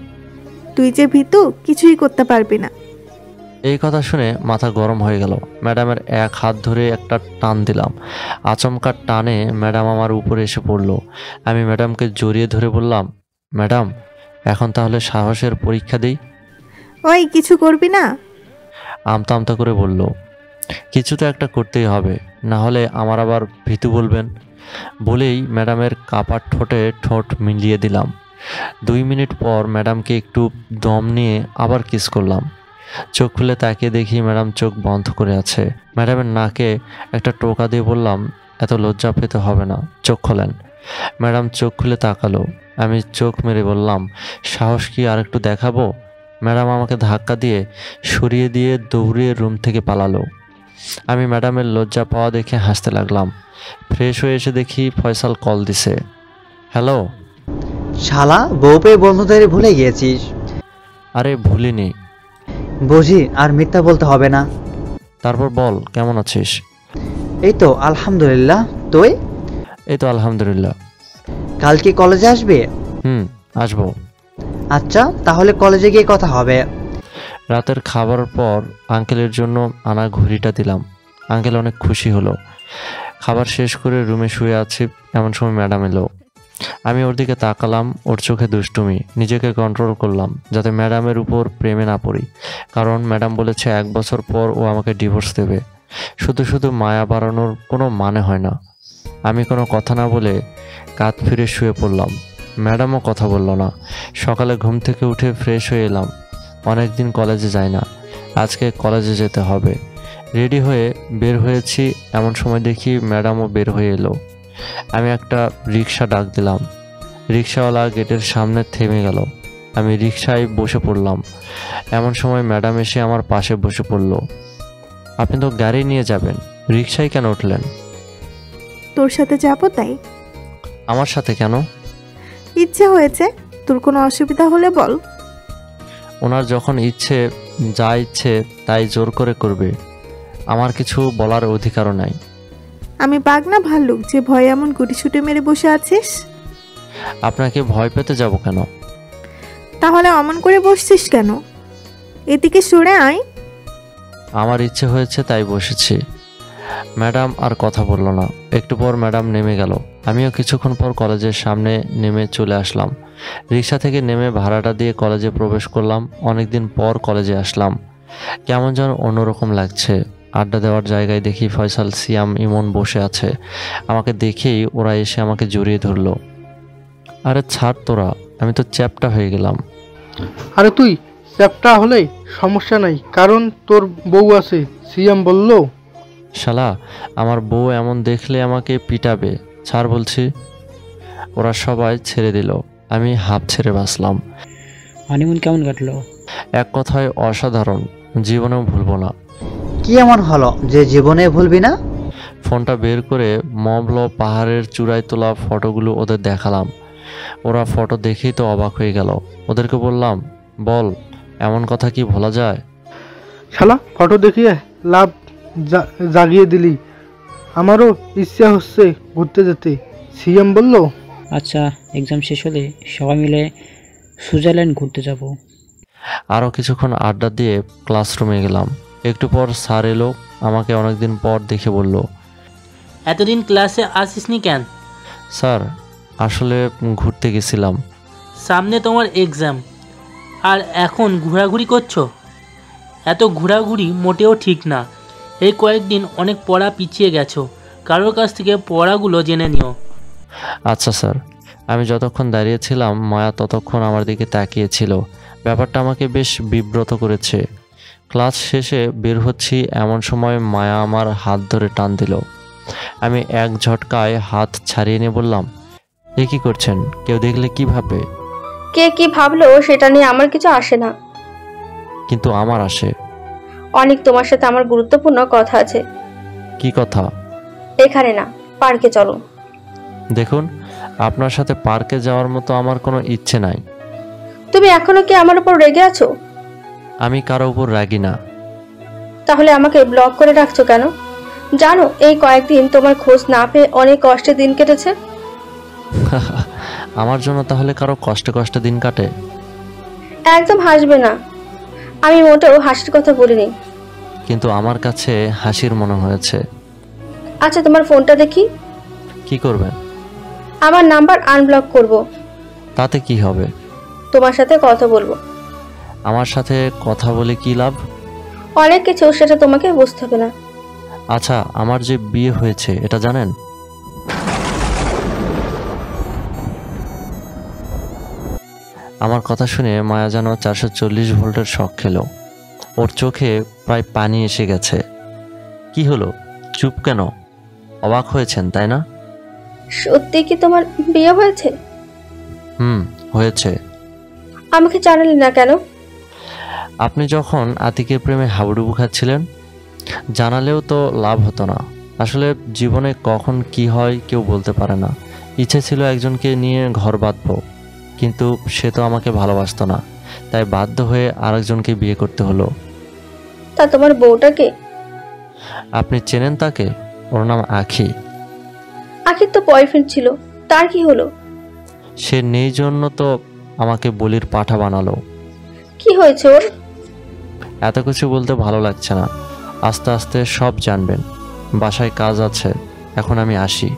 তুই যে ভীতু, কিছুই করতে পারবি না। এই কথা শুনে মাথা গরম হয়ে গেল। ম্যাডামের এক হাত ধরে একটা টান দিলাম। আচমকা টানে ম্যাডাম আমার উপরে এসে পড়ল। আমি ম্যাডামকে জড়িয়ে ধরে বললাম, ম্যাডাম এখন তাহলে সাহসের পরীক্ষা দিই। ওই কিছু করবি না? আমতা আমতা করে বলল, কিছু তো একটা করতেই হবে, না হলে আমার আবার ভীতু বলবেন। বলেই ম্যাডামের কাপড় ঠোঁটে ঠোঁট মিলিয়ে দিলাম। 2 মিনিট পর ম্যাডামকে একটু দম নিয়ে আবার কিস করলাম। চোখ খুলে তাকিয়ে দেখি ম্যাডাম চোখ বন্ধ করে আছে। ম্যাডামের নাকে একটা টোকা দিয়ে বললাম, এত লজ্জা পেতে হবে না, চোখ খোলেন। ম্যাডাম চোখ খুলে তাকালো। আমি চোখ মেরে বললাম, সাহস কি আর একটু দেখাবো? ম্যাডাম আমাকে ধাক্কা দিয়ে সরিয়ে দিয়ে দৌড়িয়ে রুম থেকে পালালো। আমি ম্যাডামের লজ্জা পাওয়া দেখে হাসতে লাগলাম। ফ্রেশ হয়ে এসে দেখি ফয়সাল কল দিছে। হ্যালো। শালা, বউ পেয়ে বন্ধুদের ভুলে গিয়েছিস? আরে ভুলিনি। বুঝি, আর মিথ্যা বলতে হবে না। তারপর বল, কেমন আছিস? এই তো আলহামদুলিল্লাহ, তুই? এই তো আলহামদুলিল্লাহ। কাল কি কলেজে আসবে? আসবো। আচ্ছা, তাহলে কলেজে গিয়ে কথা হবে। রাতের খাবার পর আঙ্কেলের জন্য আনা ঘড়িটা দিলাম। আঙ্কেল অনেক খুশি হলো। খাবার শেষ করে রুমে শুয়ে আছি, এমন সময় ম্যাডাম এলো। আমি ওর দিকে তাকালাম, ওর চোখে দুষ্টুমি। নিজেকে কন্ট্রোল করলাম যাতে ম্যাডামের উপর প্রেমে না পড়ি, কারণ ম্যাডাম বলেছে 1 বছর পর ও আমাকে ডিভোর্স দেবে। শুধু শুধু মায়া বাড়ানোর কোনো মানে হয় না। আমি কোনো কথা না বলে কাঁধ ফিরে শুয়ে পড়লাম। ম্যাডামও কথা বলল না। সকালে ঘুম থেকে উঠে ফ্রেশ হয়ে এলাম। অনেকদিন কলেজে যাই না, আজকে কলেজে যেতে হবে। রেডি হয়ে বের হয়েছি, এমন সময় দেখি ম্যাডামও বের হয়ে এলো। আমি একটা রিক্সা ডাক দিলাম। রিক্সাওয়ালা গেটের সামনে থেমে গেল। আমি রিক্সায় বসে পড়লাম। এমন সময় ম্যাডাম এসে আমার পাশে বসে পড়ল। আপনি তো গাড়ি নিয়ে যাবেন, রিক্সায় কেন উঠলেন? তোর সাথে যাবো তাই। আমার সাথে কেন? ইচ্ছে হয়েছে, তোর কোনো অসুবিধা হলে বল। ওনার যখন ইচ্ছে, যা ইচ্ছে তাই জোর করে করবে, আমার কিছু বলার অধিকারও নাই। আমি বাঘ না ভাল্লুক যে ভয়ে এমন গুটিসুটি মেরে বসে আছিস? আপনাকে ভয় পেতে যাব কেন? তাহলে অমন করে বসছিস কেন? এদিকে সরে আয়। আমার ইচ্ছে হয়েছে তাই বসেছি। ম্যাডাম আর কথা বলল না। একটু পর ম্যাডাম নেমে গেল। আমিও কিছুক্ষণ পর কলেজের সামনে নেমে চলে আসলাম। রিক্সা থেকে নেমে ভাড়াটা দিয়ে কলেজে প্রবেশ করলাম। অনেকদিন পর কলেজে আসলাম, কেমন যেন অন্যরকম লাগছে। আড্ডা দেওয়ার জায়গায় দেখি ফয়সাল, সিয়াম, ইমন বসে আছে। আমাকে দেখেই ওরা এসে আমাকে জড়িয়ে ধরলো। আরে ছাড় তোরা, আমি তো চ্যাপটা হয়ে গেলাম। আরে তুই চ্যাপটা হলে সমস্যা নাই, কারণ তোর বউ আছে, সিএম বলল। শালা, আমার বউ এমন দেখলে আমাকে পিটাবে। ছাড় বলছি। ওরা সবাই ছেড়ে দিল, আমি হাঁপ ছেড়ে বাঁচলাম। হানিমুন কেমন কাটলো? এক কথায় অসাধারণ, জীবনেও ভুলবো না। কি এমন হলো যে জীবনে ভুলবি না? ফোনটা বের করে মবল পাহাড়ের চূড়ায় তোলা ফটোগুলো ওদের দেখালাম। ওরা ফটো দেখেই তো অবাক হয়ে গেল। ওদেরকে বললাম, বল, এমন কথা কি ভোলা যায়? শালা, ফটো দেখিয়ে লাভ জাগিয়ে দিলি। আমারও ইচ্ছা হচ্ছে ঘুরতে যেতে, সিএম বলল। আচ্ছা, এক্সাম শেষ হলে সবাই মিলে সুইজারল্যান্ড ঘুরতে যাব। আরও কিছুক্ষণ আড্ডা দিয়ে ক্লাসরুমে গেলাম। একটু পর স্যার এলো। আমাকে অনেকদিন পর দেখে বলল, এতদিন ক্লাসে আসিসনি কেন? স্যার, আসলে ঘুরতে গেছিলাম। সামনে তোমার এক্সাম আর এখন ঘোরাঘুরি করছো? এত ঘোরাঘুরি মোটেও ঠিক না। এই কয়েকদিন অনেক পড়া পিছিয়ে গেছো, কারোর কাছ থেকে পড়াগুলো জেনে নিও। আচ্ছা স্যার। আমি যতক্ষণ দাঁড়িয়েছিলাম মায়া ততক্ষণ আমার দিকে তাকিয়েছিল। ব্যাপারটা আমাকে বেশ বিব্রত করেছে। ক্লাস শেষে বের হচ্ছি, এমন সময় মায়া আমার হাত ধরে টান দিল। আমি এক ঝটকায় হাত ছাড়িয়ে নিয়ে বললাম, এ কি করছেন? কেউ দেখলে কি ভাববে? কে কি ভাবলো সেটা নিয়ে আমার কিছু আসে না। কিন্তু আমার আসে। অনেক, তোমার সাথে আমার গুরুত্বপূর্ণ কথা আছে। কি কথা? এখানে না, পার্কে চলো। দেখুন, আপনার সাথে পার্কে যাওয়ার মতো আমার কোনো ইচ্ছে নাই। তুমি এখনো কি আমার উপর রেগে আছো? আমি কারো উপর রাগি না। তাহলে আমাকে ব্লক করে রাখছো কেন? জানো, এই কয়েকদিন তোমার খোঁজ না পেয়ে অনেক কষ্টে দিন কেটেছে। আমার জন্য তাহলে কারো কষ্টে কষ্টে দিন কাটে? একদম হাসবে না, আমি মোটেও হাসির কথা বলিনি। কিন্তু আমার কাছে হাসির মনে হয়েছে। আচ্ছা, তোমার ফোনটা দেখি। কি করবেন? আমার নাম্বার আনব্লক করব। তাতে কি হবে? তোমার সাথে কথা বলবো। আমার সাথে কথা বলে কি লাভ? অনেক কিছু, সেটা তোমাকে বুঝতে হবে না। আচ্ছা, আমার যে বিয়ে হয়েছে এটা জানেন? আমার কথা শুনে মায়া যেন 440 ভোল্টের শক খেলো। ওর চোখে প্রায় পানি এসে গেছে। কি হলো? চুপ কেন? অবাক হয়েছেন তাই না? সত্যি কি তোমার বিয়ে হয়েছে? হয়েছে। আমাকে জানালি না কেন? আপনি যখন আতিকের প্রেমে হাবুডুবু খাচ্ছিলেন, জানালেও তো লাভ হতো না। আসলে জীবনে কখন কি হয় কেউ বলতে পারে না। ইচ্ছে ছিল একজনকে নিয়ে ঘর বাঁধবো, কিন্তু সে তো আমাকে ভালোবাসতো না, তাই বাধ্য হয়ে আরেকজনকে বিয়ে করতে হলো। তা তোমার বউটাকে? আপনি চেনেন তাকে? ওর নাম আখি। আখির তো বয়ফ্রেন্ড ছিল, তার কি হলো? সে নেই জন্য তো আমাকে বলির পাঠা বানালো। কি হয়েছে ওর? এত কিছু বলতে ভালো লাগছে না, আস্তে আস্তে সব জানবেন। বাসায় কাজ আছে, এখন আমি আসি।